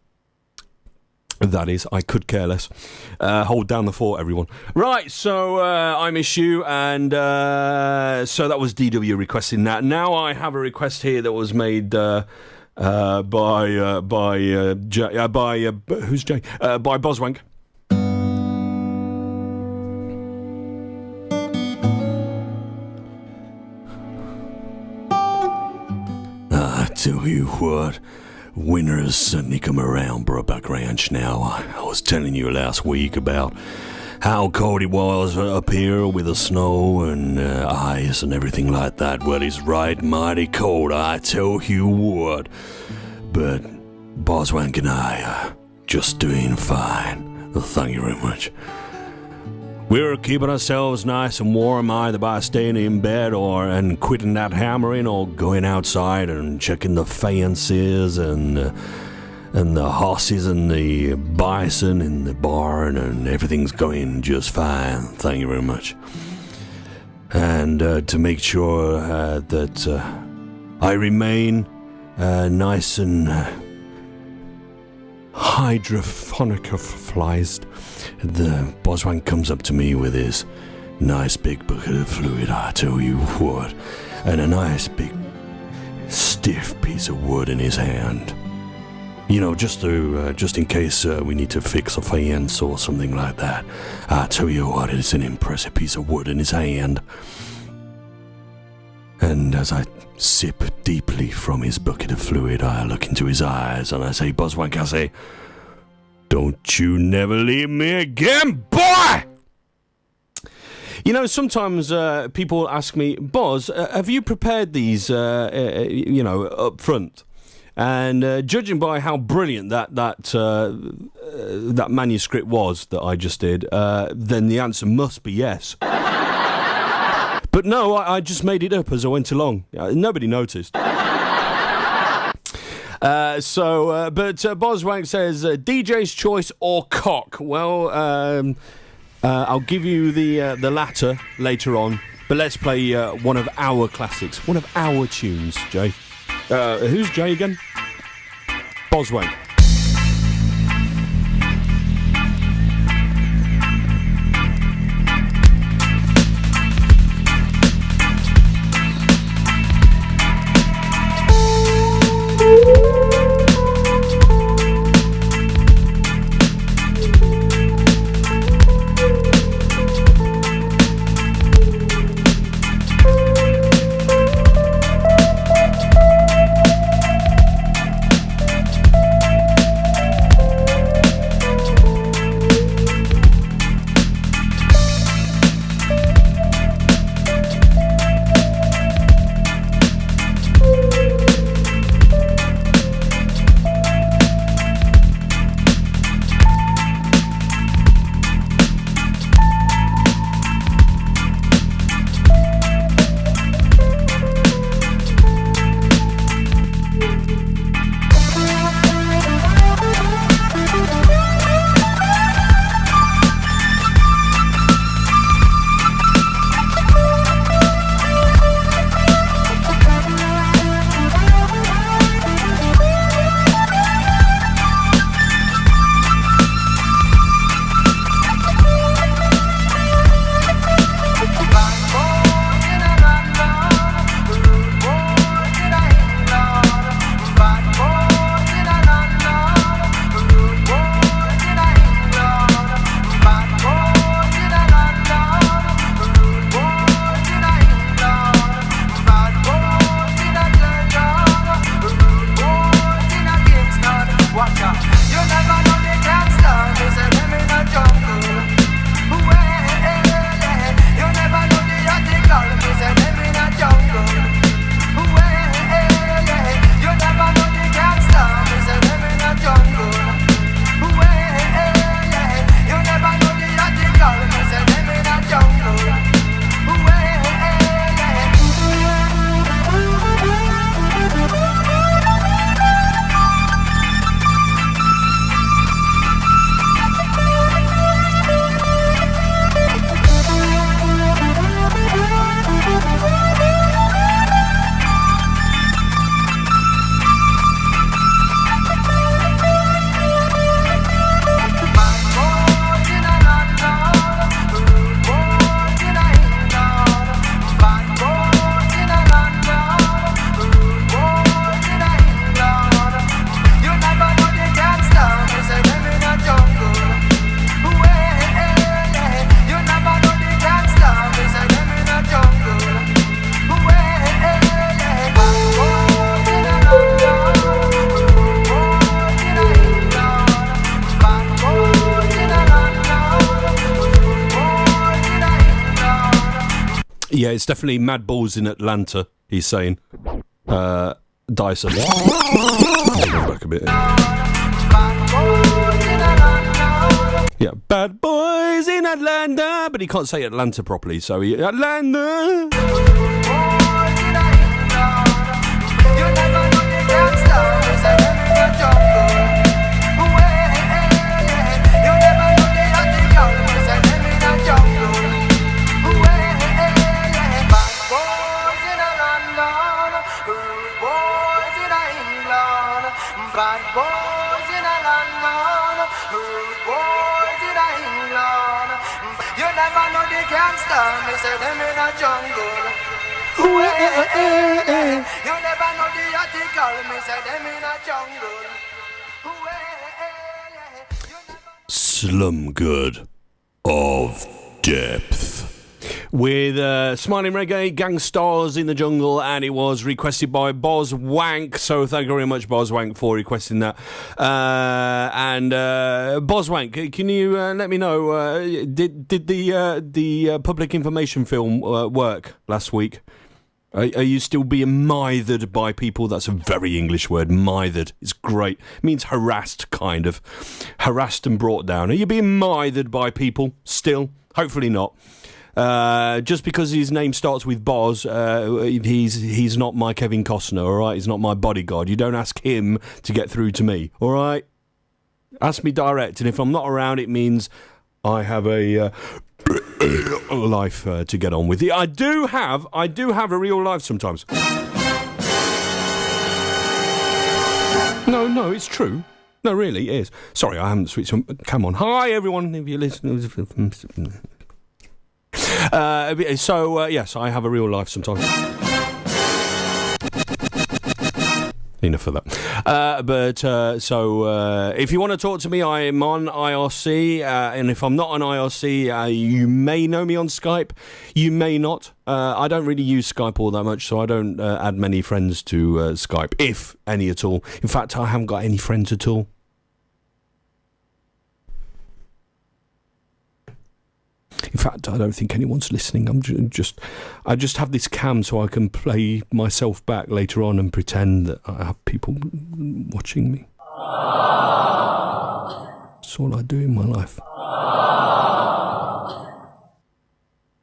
That is, I could care less. Hold down the fort, everyone. Right, so I Miss You, and so that was DW requesting that. Now I have a request here that was made by who's Jay? By Boswank. I tell you what. Winter has suddenly come around Brokeback Ranch now. I was telling you last week about how cold it was up here with the snow and ice and everything like that. Well, it's right mighty cold, I tell you what. But Boswank and I are just doing fine. Thank you very much. We're keeping ourselves nice and warm either by staying in bed and quitting that hammering, or going outside and checking the fences and the horses and the bison in the barn, and everything's going just fine. Thank you very much. And to make sure that I remain nice and hydrophonicalized, the Boswank comes up to me with his nice big bucket of fluid, I tell you what, and a nice big stiff piece of wood in his hand. You know, just in case we need to fix a fence or something like that. I tell you what, it's an impressive piece of wood in his hand. And as I sip deeply from his bucket of fluid, I look into his eyes and I say, Boswank, I say, don't you never leave me again, boy! You know, sometimes people ask me, Boz, have you prepared these, up front? And judging by how brilliant that manuscript was that I just did, then the answer must be yes. But no, I just made it up as I went along. Nobody noticed. But Boswank says, DJ's choice or cock? Well, I'll give you the latter later on. But let's play one of our classics, one of our tunes, Jay. Who's Jay again? Boswank. Yeah, it's definitely Mad Balls in Atlanta, he's saying. Dyson. Go back a bit. Yeah, bad boys in Atlanta, but he can't say Atlanta properly, so he... Atlanta! Bad boys in a London, rude boys in a England. You never know the gangster, they say them in a jungle. You never know the article, me say them in a jungle. Slumgood of Depth. With Smiling Reggae, Gangstars in the Jungle, and it was requested by Boz Wank, so thank you very much, Boz Wank, for requesting that. Boz Wank, can you let me know, did the public information film work last week? Are you still being mithered by people? That's a very English word, mithered. It's great. It means harassed, kind of. Harassed and brought down. Are you being mithered by people still? Hopefully not. Just because his name starts with Boz, he's not my Kevin Costner, all right? He's not my bodyguard. You don't ask him to get through to me, all right? Ask me direct, and if I'm not around, it means I have a life to get on with. I do have a real life sometimes. No, it's true. No, really, it is. Sorry, I haven't switched on. Come on. Hi, everyone, if you're listening. Yes, I have a real life sometimes. Enough of that. If you want to talk to me, I am on IRC, and if I'm not on IRC, you may know me on Skype, you may not. I don't really use Skype all that much, so I don't add many friends to Skype, if any at all. In fact, I haven't got any friends at all. In fact, I don't think anyone's listening. I just have this cam so I can play myself back later on and pretend that I have people watching me. That's all I do in my life.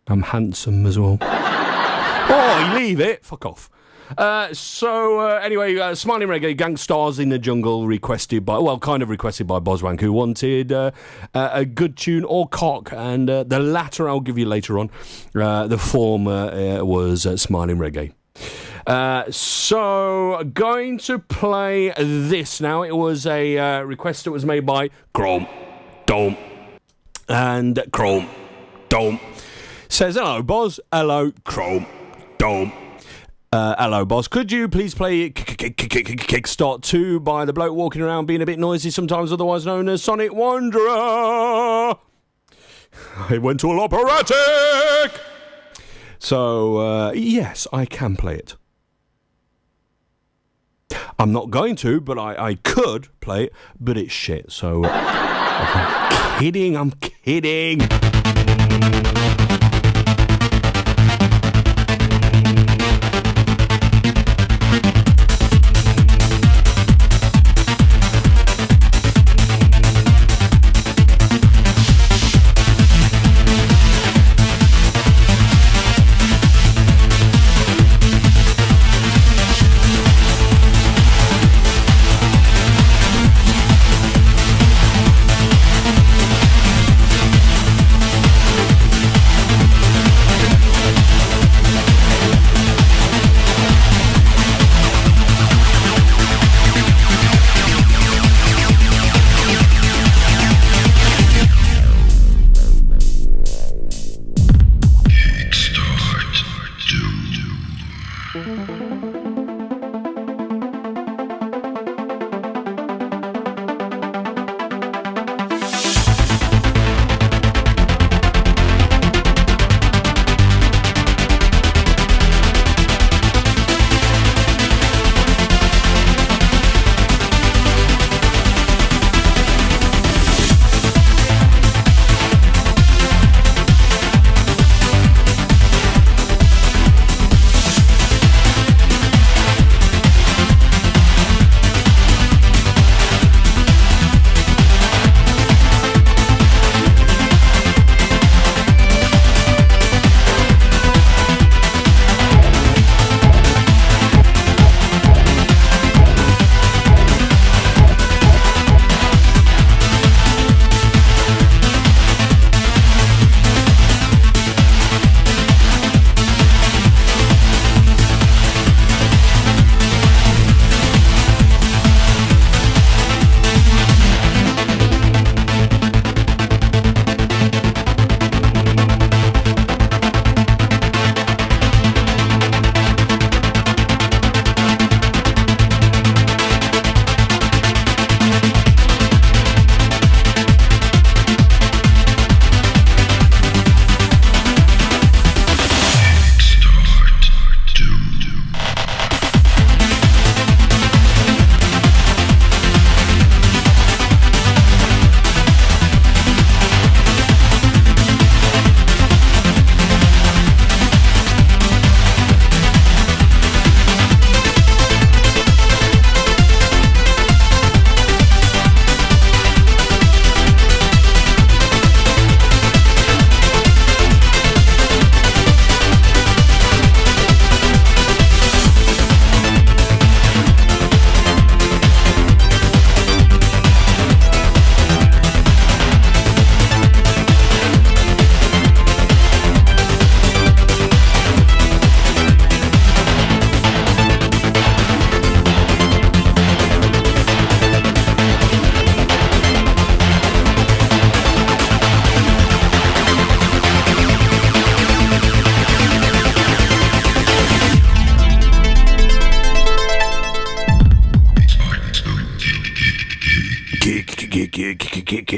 I'm handsome as well. Oh, you leave it. Fuck off. Anyway, Smiling Reggae, Gangstars in the Jungle, requested by Boz Wank, who wanted a good tune or cock, and the latter I'll give you later on. The former was Smiling Reggae. Going to play this now. It was a request that was made by Chrome Dome. And Chrome Dome says, hello, Boz. Hello, Chrome Dome. Hello, Boz. Could you please play Kickstart 2 by the bloke walking around being a bit noisy, sometimes otherwise known as Sonic Wanderer? I went all operatic! So, yes, I can play it. I'm not going to, but I could play it, but it's shit, so... I'm kidding.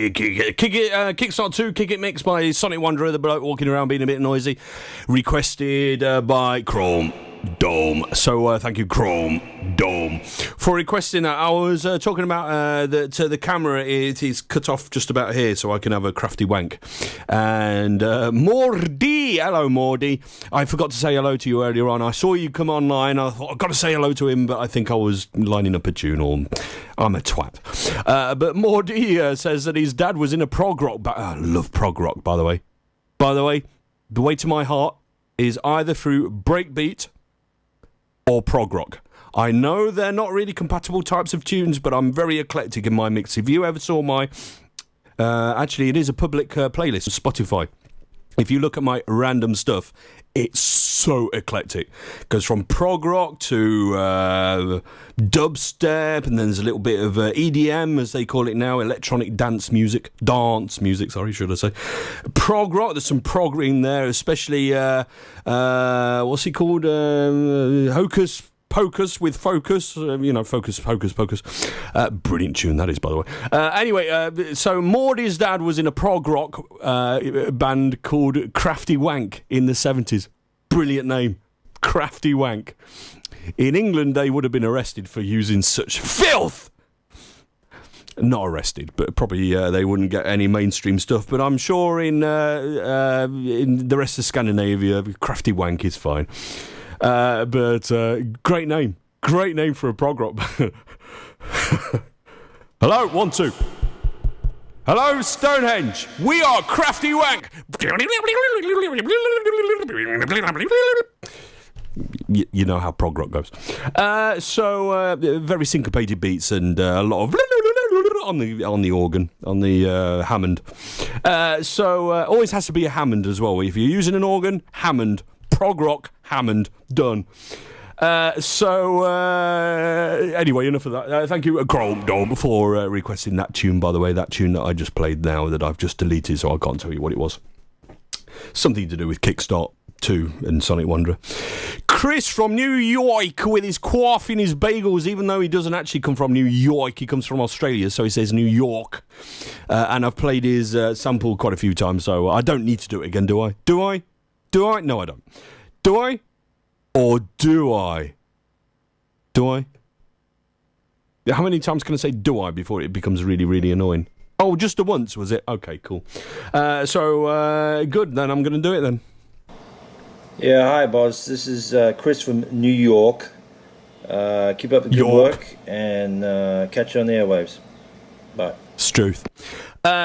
Kickstart 2, Kick It Mix by Sonic Wanderer, the bloke walking around being a bit noisy. Requested by Chrome Dome. So thank you, Chrome Dome, for requesting that. I was talking about that the camera is cut off just about here so I can have a crafty wank. And Mordy, hello Mordy. I forgot to say hello to you earlier on. I saw you come online. I thought I've got to say hello to him, but I think I was lining up a tune, or I'm a twat. But Mordy says that his dad was in a prog rock. I love prog rock, by the way. By the way to my heart is either through breakbeat or prog rock. I know they're not really compatible types of tunes, but I'm very eclectic in my mix. If you ever saw my... actually, it is a public playlist on Spotify. If you look at my random stuff, it's so eclectic. It goes from prog rock to dubstep, and then there's a little bit of EDM, as they call it now, electronic dance music, sorry, should I say. Prog rock, there's some prog in there, especially, what's he called? Hocus Pocus with Focus, Focus, Hocus Pocus. Brilliant tune that is, by the way. Anyway, so Mordy's dad was in a prog rock band called Crafty Wank in the 70s. Brilliant name, Crafty Wank. In England, they would have been arrested for using such filth. Not arrested, but probably they wouldn't get any mainstream stuff. But I'm sure in the rest of Scandinavia, Crafty Wank is fine. But great name for a prog rock. Hello, 1 2. Hello, Stonehenge. We are Crafty Wank. You know how prog rock goes. So very syncopated beats and a lot of on the organ, on the Hammond. So always has to be a Hammond as well. If you're using an organ, Hammond. Prog rock, Hammond, done. Anyway, enough of that. Thank you, Chrome Dome, for requesting that tune, by the way. That tune that I just played now that I've just deleted, so I can't tell you what it was. Something to do with Kickstart 2 and Sonic Wanderer. Chris from New York with his quaff in his bagels, even though he doesn't actually come from New York. He comes from Australia, so he says New York. And I've played his sample quite a few times, so I don't need to do it again, do I? Do I? No, I don't. Do I? Or do I? Do I? How many times can I say do I before it becomes really, really annoying? Oh, just the once, was it? Okay, cool. So, good, then I'm going to do it then. Yeah, hi, boss. This is Chris from New York. Keep up the good work and catch you on the airwaves. Bye. Struth.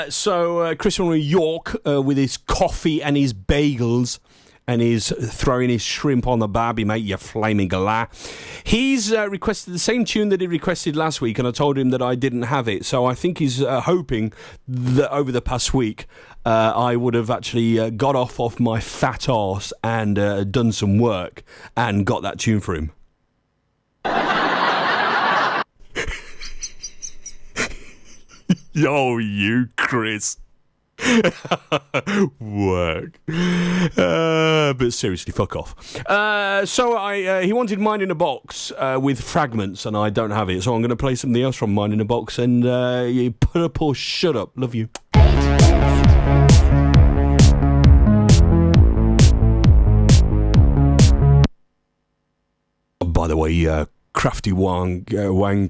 So, Chris from New York with his coffee and his bagels and he's throwing his shrimp on the barbie, mate, you flaming galah. He's requested the same tune that he requested last week, and I told him that I didn't have it, so I think he's hoping that over the past week I would have actually got off my fat arse and done some work and got that tune for him. Yo, you, Chris. Work. But seriously, fuck off. So he wanted Mind in a Box with fragments, and I don't have it, so I'm going to play something else from Mind in a Box, and you put up or shut up. Love you. By the way, Crafty Wank playing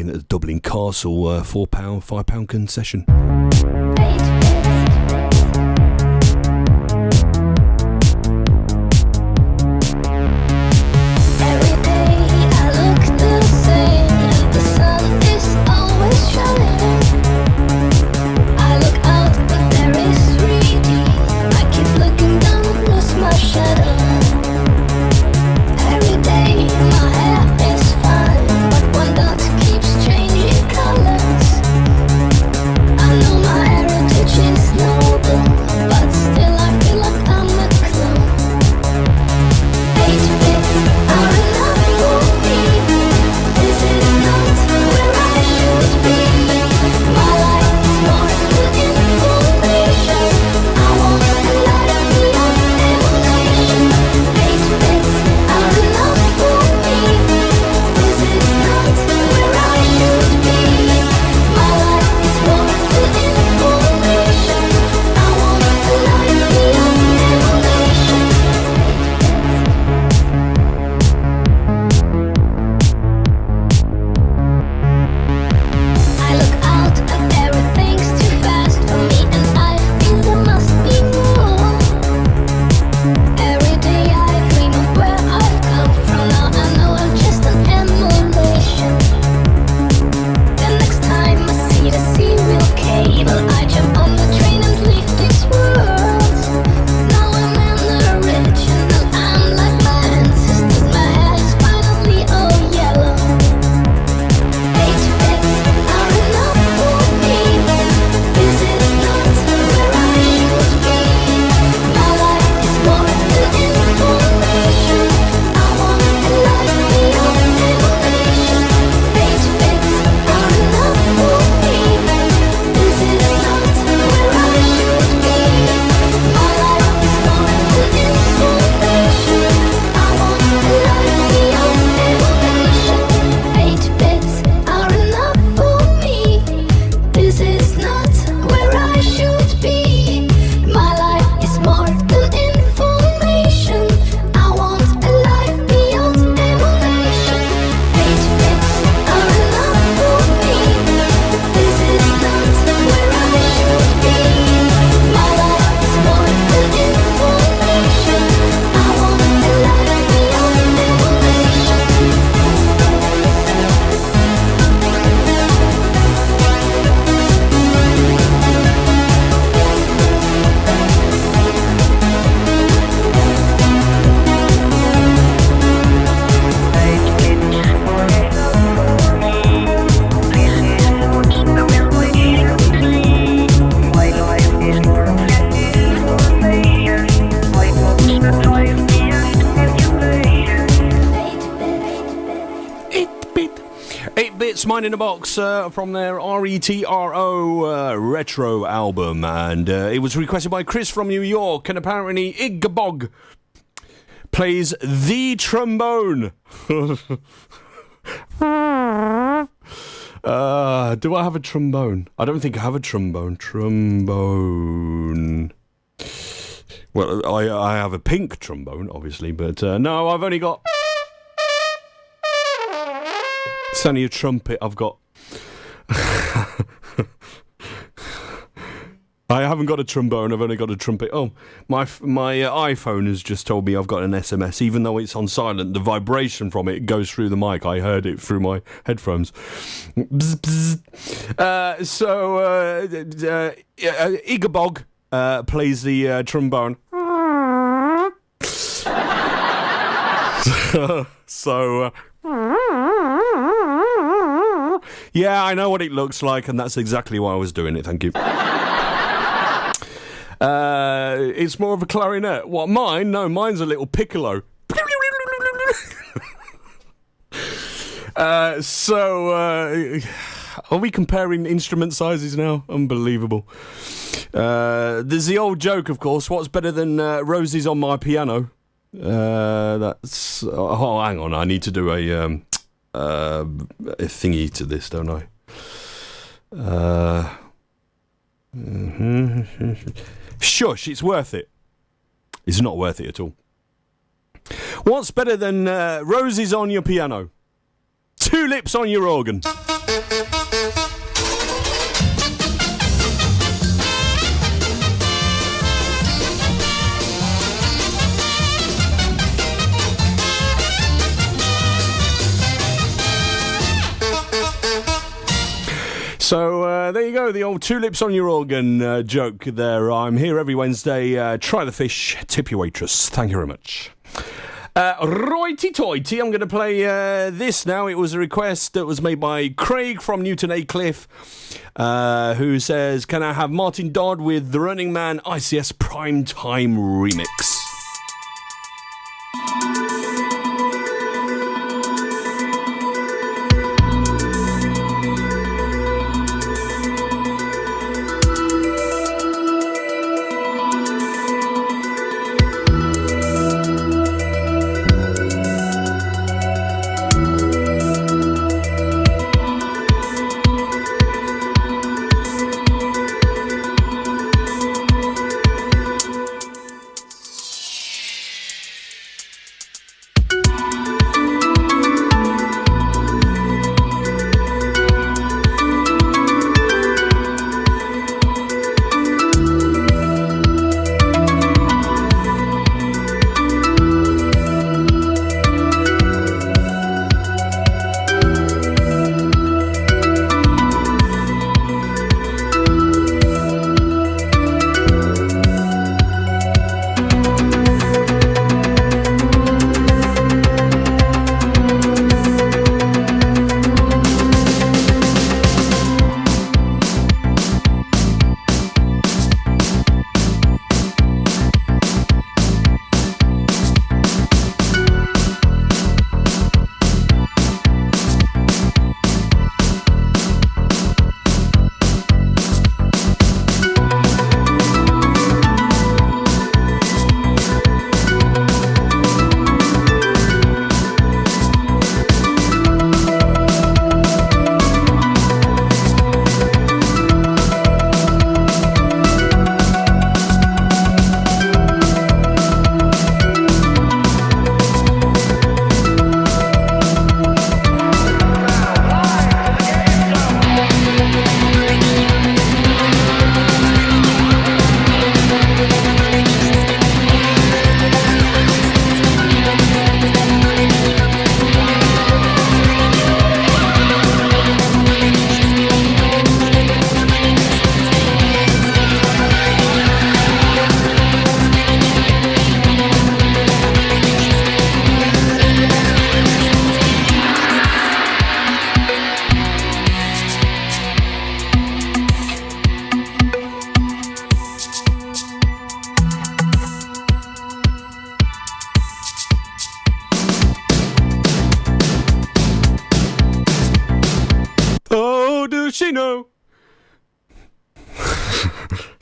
at the Dublin Castle, £4, £5 concession. I know Mine in a Box from their RETRO retro album, and it was requested by Chris from New York, and apparently Igabog plays the trombone. Do I have a trombone? I don't think I have a trombone. Trombone. Well, I have a pink trombone, obviously, but no, I've only got... It's only a trumpet I've got. I haven't got a trombone, I've only got a trumpet. Oh, my iPhone has just told me I've got an SMS, even though it's on silent. The vibration from it goes through the mic. I heard it through my headphones. Bzz, bzz. Igabog plays the trombone. Yeah, I know what it looks like, and that's exactly why I was doing it, thank you. It's more of a clarinet. What, mine? No, mine's a little piccolo. Are we comparing instrument sizes now? Unbelievable. There's the old joke, of course, what's better than roses on my piano? That's... Oh, hang on, I need to do a thingy to this, don't I? Shush, it's worth it. It's not worth it at all. What's better than roses on your piano? Tulips on your organ. So there you go, the old tulips on your organ joke there. I'm here every Wednesday. Try the fish, tip your waitress. Thank you very much. Righty-toity, I'm going to play this now. It was a request that was made by Craig from Newton Aycliffe, who says, can I have Martin Dodd with the Running Man ICS Primetime Remix?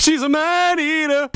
She's a man eater.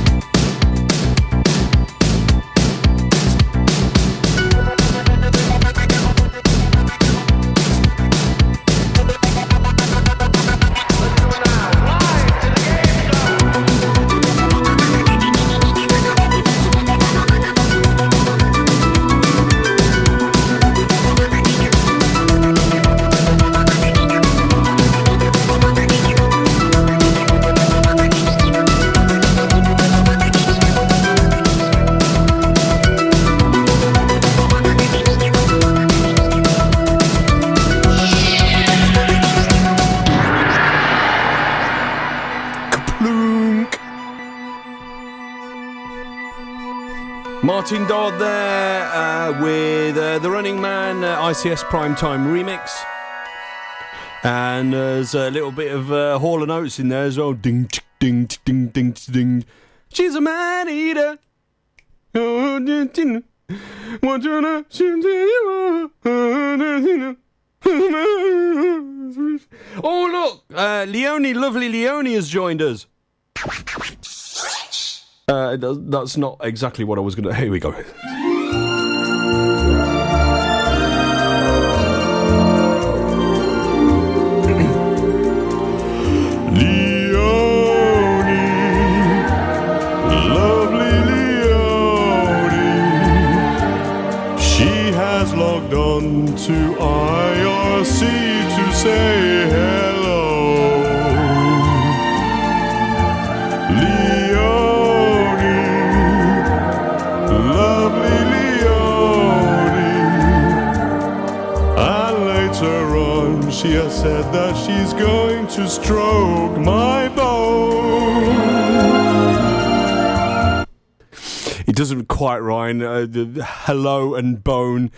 Martin Dodd there with the Running Man ICS Primetime remix. And there's a little bit of Hall & Oates in there as well. Ding, ding, ding, ding, ding. She's a man eater. Oh, look, Leonie, lovely Leonie has joined us. That's not exactly what I was going to... Here we go. Leonie, lovely Leonie, she has logged on to IRC to say hello. She has said that she's going to stroke my bone. It doesn't quite rhyme. The hello and bone.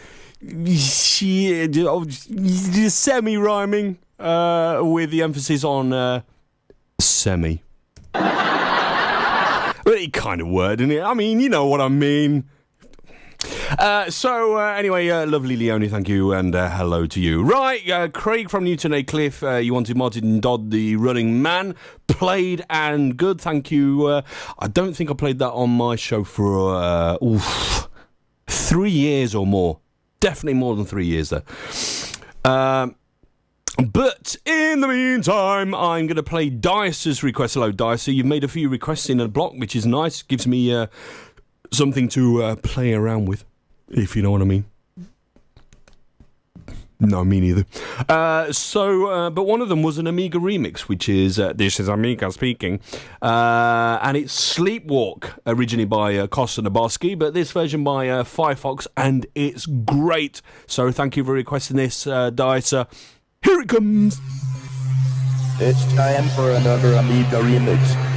Semi-rhyming with the emphasis on semi. Well, it kind of word, isn't it? I mean, you know what I mean. Anyway, lovely Leonie, thank you, and hello to you. Right, Craig from Newton Aycliffe, you wanted Martin Dodd, the Running Man, played and good, thank you. I don't think I played that on my show for 3 years or more. Definitely more than 3 years, though. But in the meantime, I'm going to play Dice's request. Hello, Dice. You've made a few requests in a block, which is nice. Gives me something to play around with, if you know what I mean. No, me neither. But one of them was an Amiga remix, which is this is Amiga speaking, and it's Sleepwalk, originally by Costa Naboski, but this version by Firefox, and it's great. So thank you for requesting this, Dicer. Here it comes. It's time for another Amiga remix.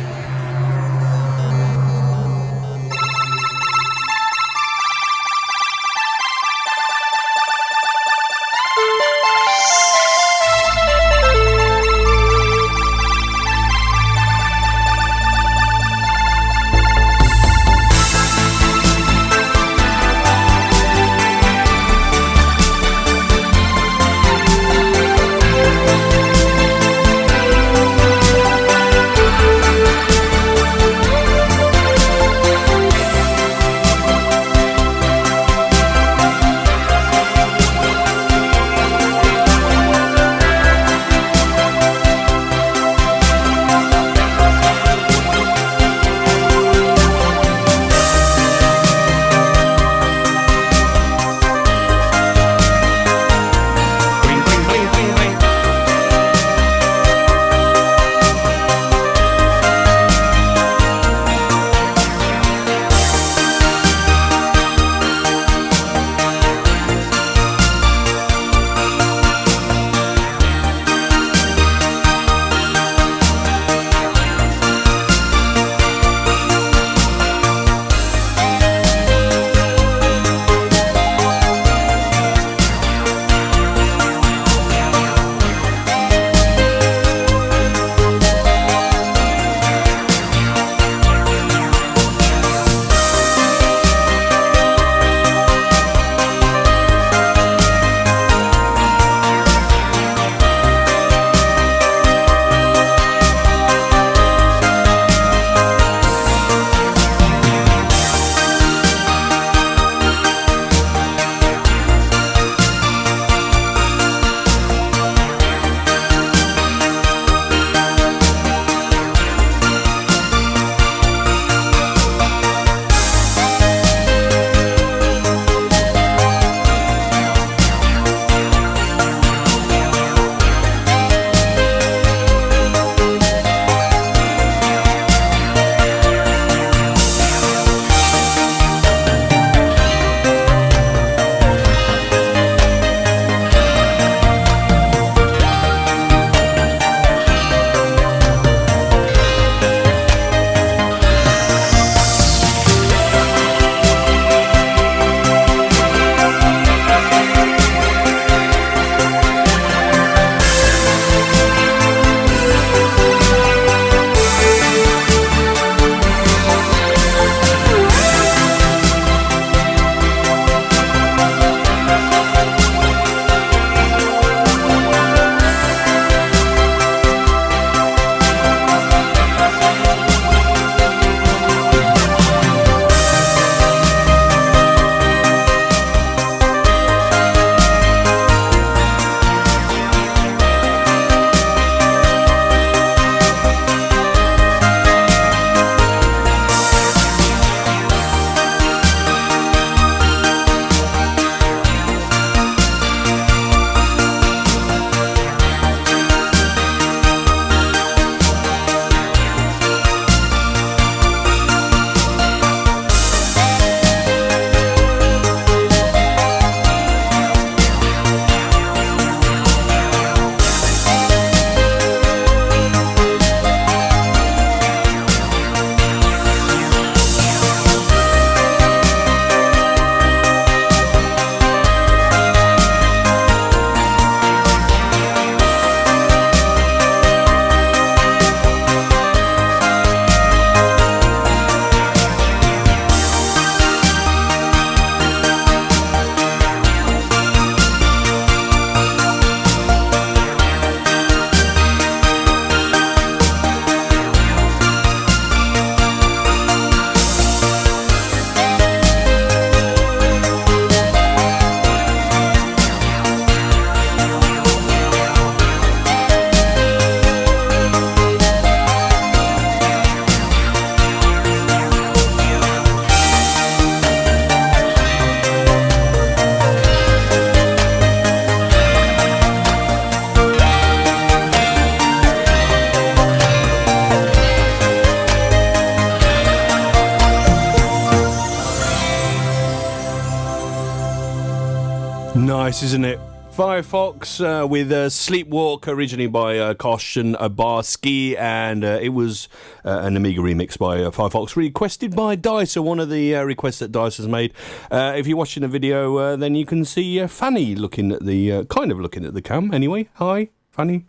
Nice, isn't it? Firefox with Sleepwalk, originally by Koshin Abarski, and it was an Amiga remix by Firefox, requested by Dicer, one of the requests that Dicer's made. If you're watching the video, then you can see Fanny looking at the, kind of looking at the cam anyway. Hi, Fanny.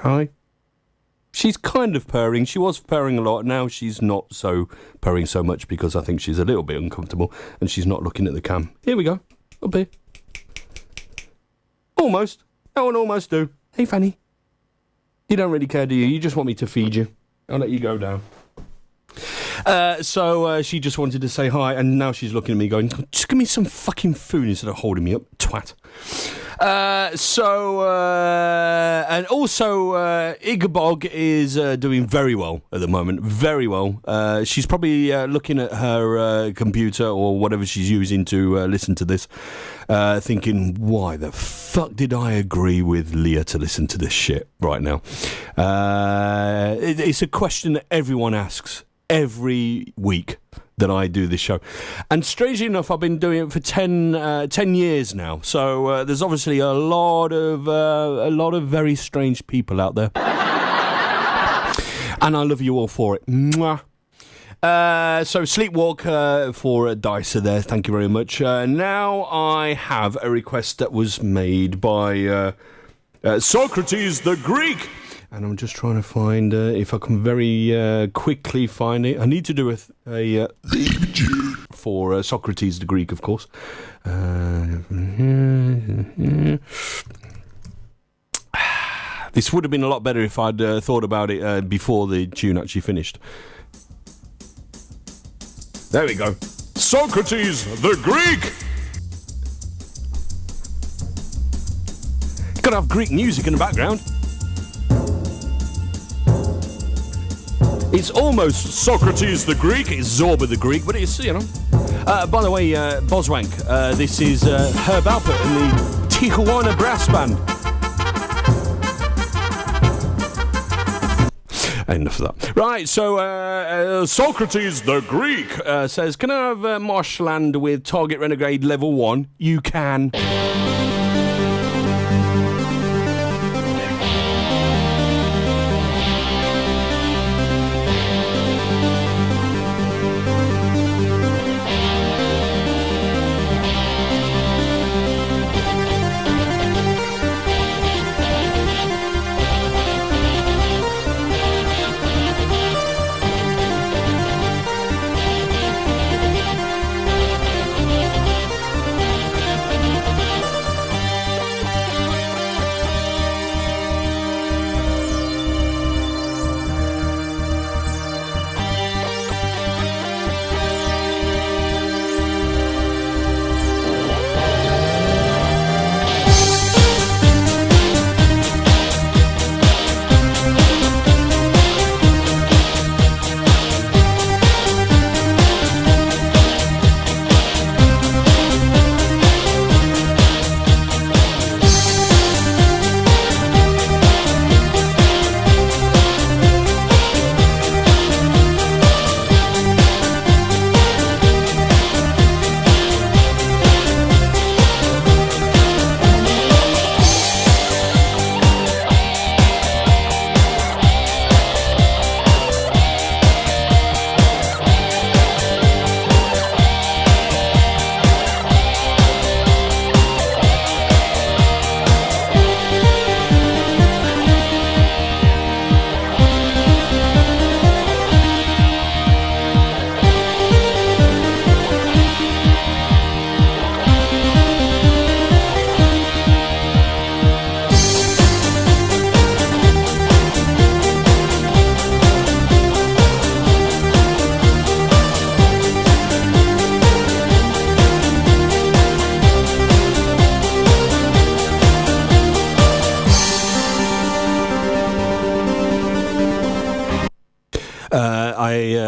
Hi. She's kind of purring. She was purring a lot. Now she's not so purring so much because I think she's a little bit uncomfortable and she's not looking at the cam. Here we go. A bit. Almost. That one almost do. Hey, Fanny. You don't really care, do you? You just want me to feed you. I'll let you go down. So she just wanted to say hi, and now she's looking at me going, just give me some fucking food instead of holding me up, twat. And also, Igabog is doing very well at the moment. Very well. She's probably looking at her computer or whatever she's using to listen to this, thinking, why the fuck did I agree with Leah to listen to this shit right now? It's a question that everyone asks every week that I do this show, and strangely enough, I've been doing it for 10 years now. So there's obviously a lot of very strange people out there, and I love you all for it. Mwah. So Sleepwalk for Dicer there. Thank you very much. Now I have a request that was made by Socrates the Greek. And I'm just trying to find if I can very quickly find it. I need to do a for Socrates the Greek, of course. This would have been a lot better if I'd thought about it before the tune actually finished. There we go. Socrates the Greek! Gotta have Greek music in the background. It's almost Socrates the Greek, it's Zorba the Greek, but it's, you know. By the way, Boswank, this is Herb Alpert and the Tijuana Brass Band. Enough of that. Right, so Socrates the Greek says, can I have Marshland with Target Renegade level 1? You can.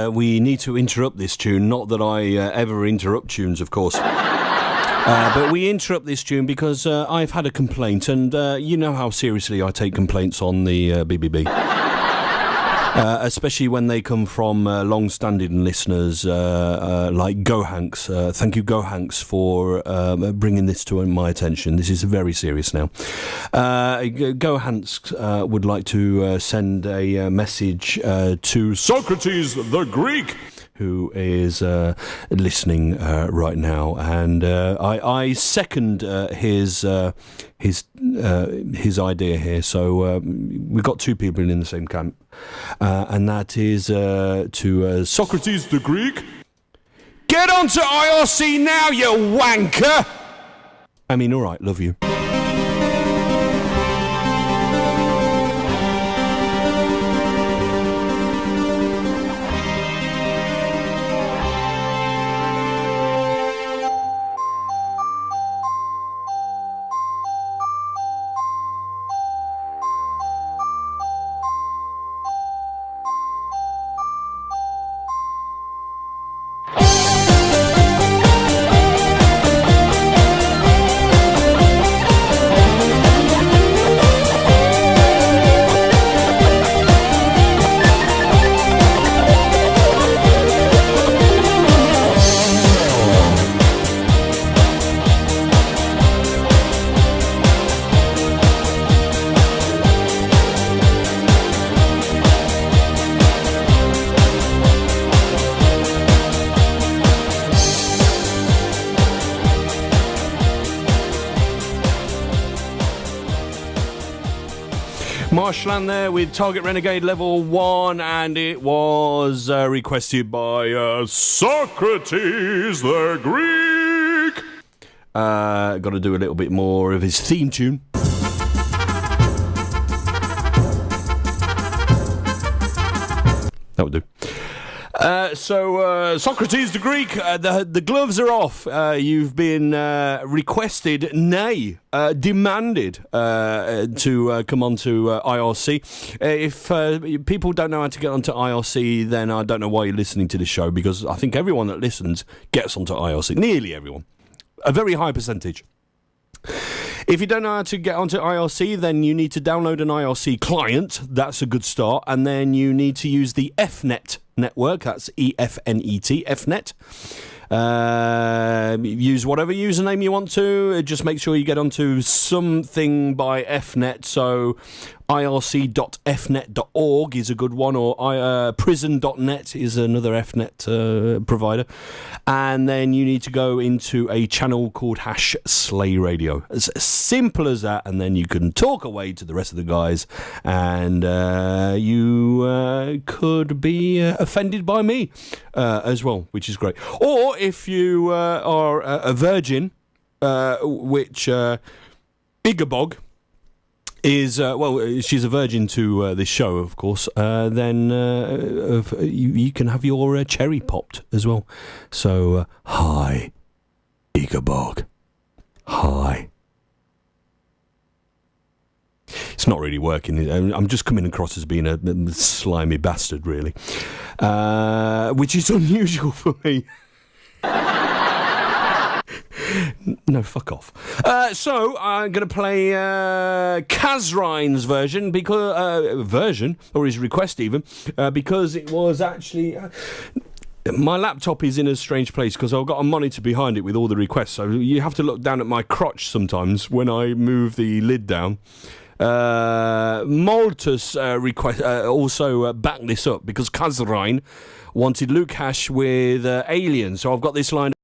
We need to interrupt this tune. Not that I ever interrupt tunes, of course. But we interrupt this tune because I've had a complaint, and you know how seriously I take complaints on the BBB. Especially when they come from long-standing listeners like Gohanks. Thank you, Gohanks, for bringing this to my attention. This is very serious now. Gohanks would like to send a message to Socrates the Greek, who is listening right now, and I second his idea here. So we've got two people in the same camp, and that is to Socrates the Greek. Get onto IRC now, you wanker! I mean, all right, love you. Marshland there with Target Renegade level 1, and it was requested by Socrates the Greek. Got to do a little bit more of his theme tune. That would do. So Socrates the Greek, the gloves are off. You've been requested, nay, demanded to come onto IRC. If people don't know how to get onto IRC, then I don't know why you're listening to this show, because I think everyone that listens gets onto IRC. Nearly everyone. A very high percentage. If you don't know how to get onto IRC, then you need to download an IRC client. That's a good start. And then you need to use the FNet network. That's EFNET, FNet. Use whatever username you want to. Just make sure you get onto something by FNet. So irc.fnet.org is a good one, or prison.net is another FNet provider. And then you need to go into a channel called #Slay Radio. As simple as that, and then you can talk away to the rest of the guys, and you could be offended by me as well, which is great. Or if you are a virgin, which Igabog is, she's a virgin to this show, of course, then you can have your cherry popped as well. So, hi, Igabog. Hi. It's not really working. I'm just coming across as being a slimy bastard, really, which is unusual for me. No, fuck off. So I'm going to play Kazrine's version, or his request even, because it was actually... my laptop is in a strange place because I've got a monitor behind it with all the requests, so you have to look down at my crotch sometimes when I move the lid down. Maltus request also backed this up because Kazrine wanted Luke Hash with Alien, so I've got this line.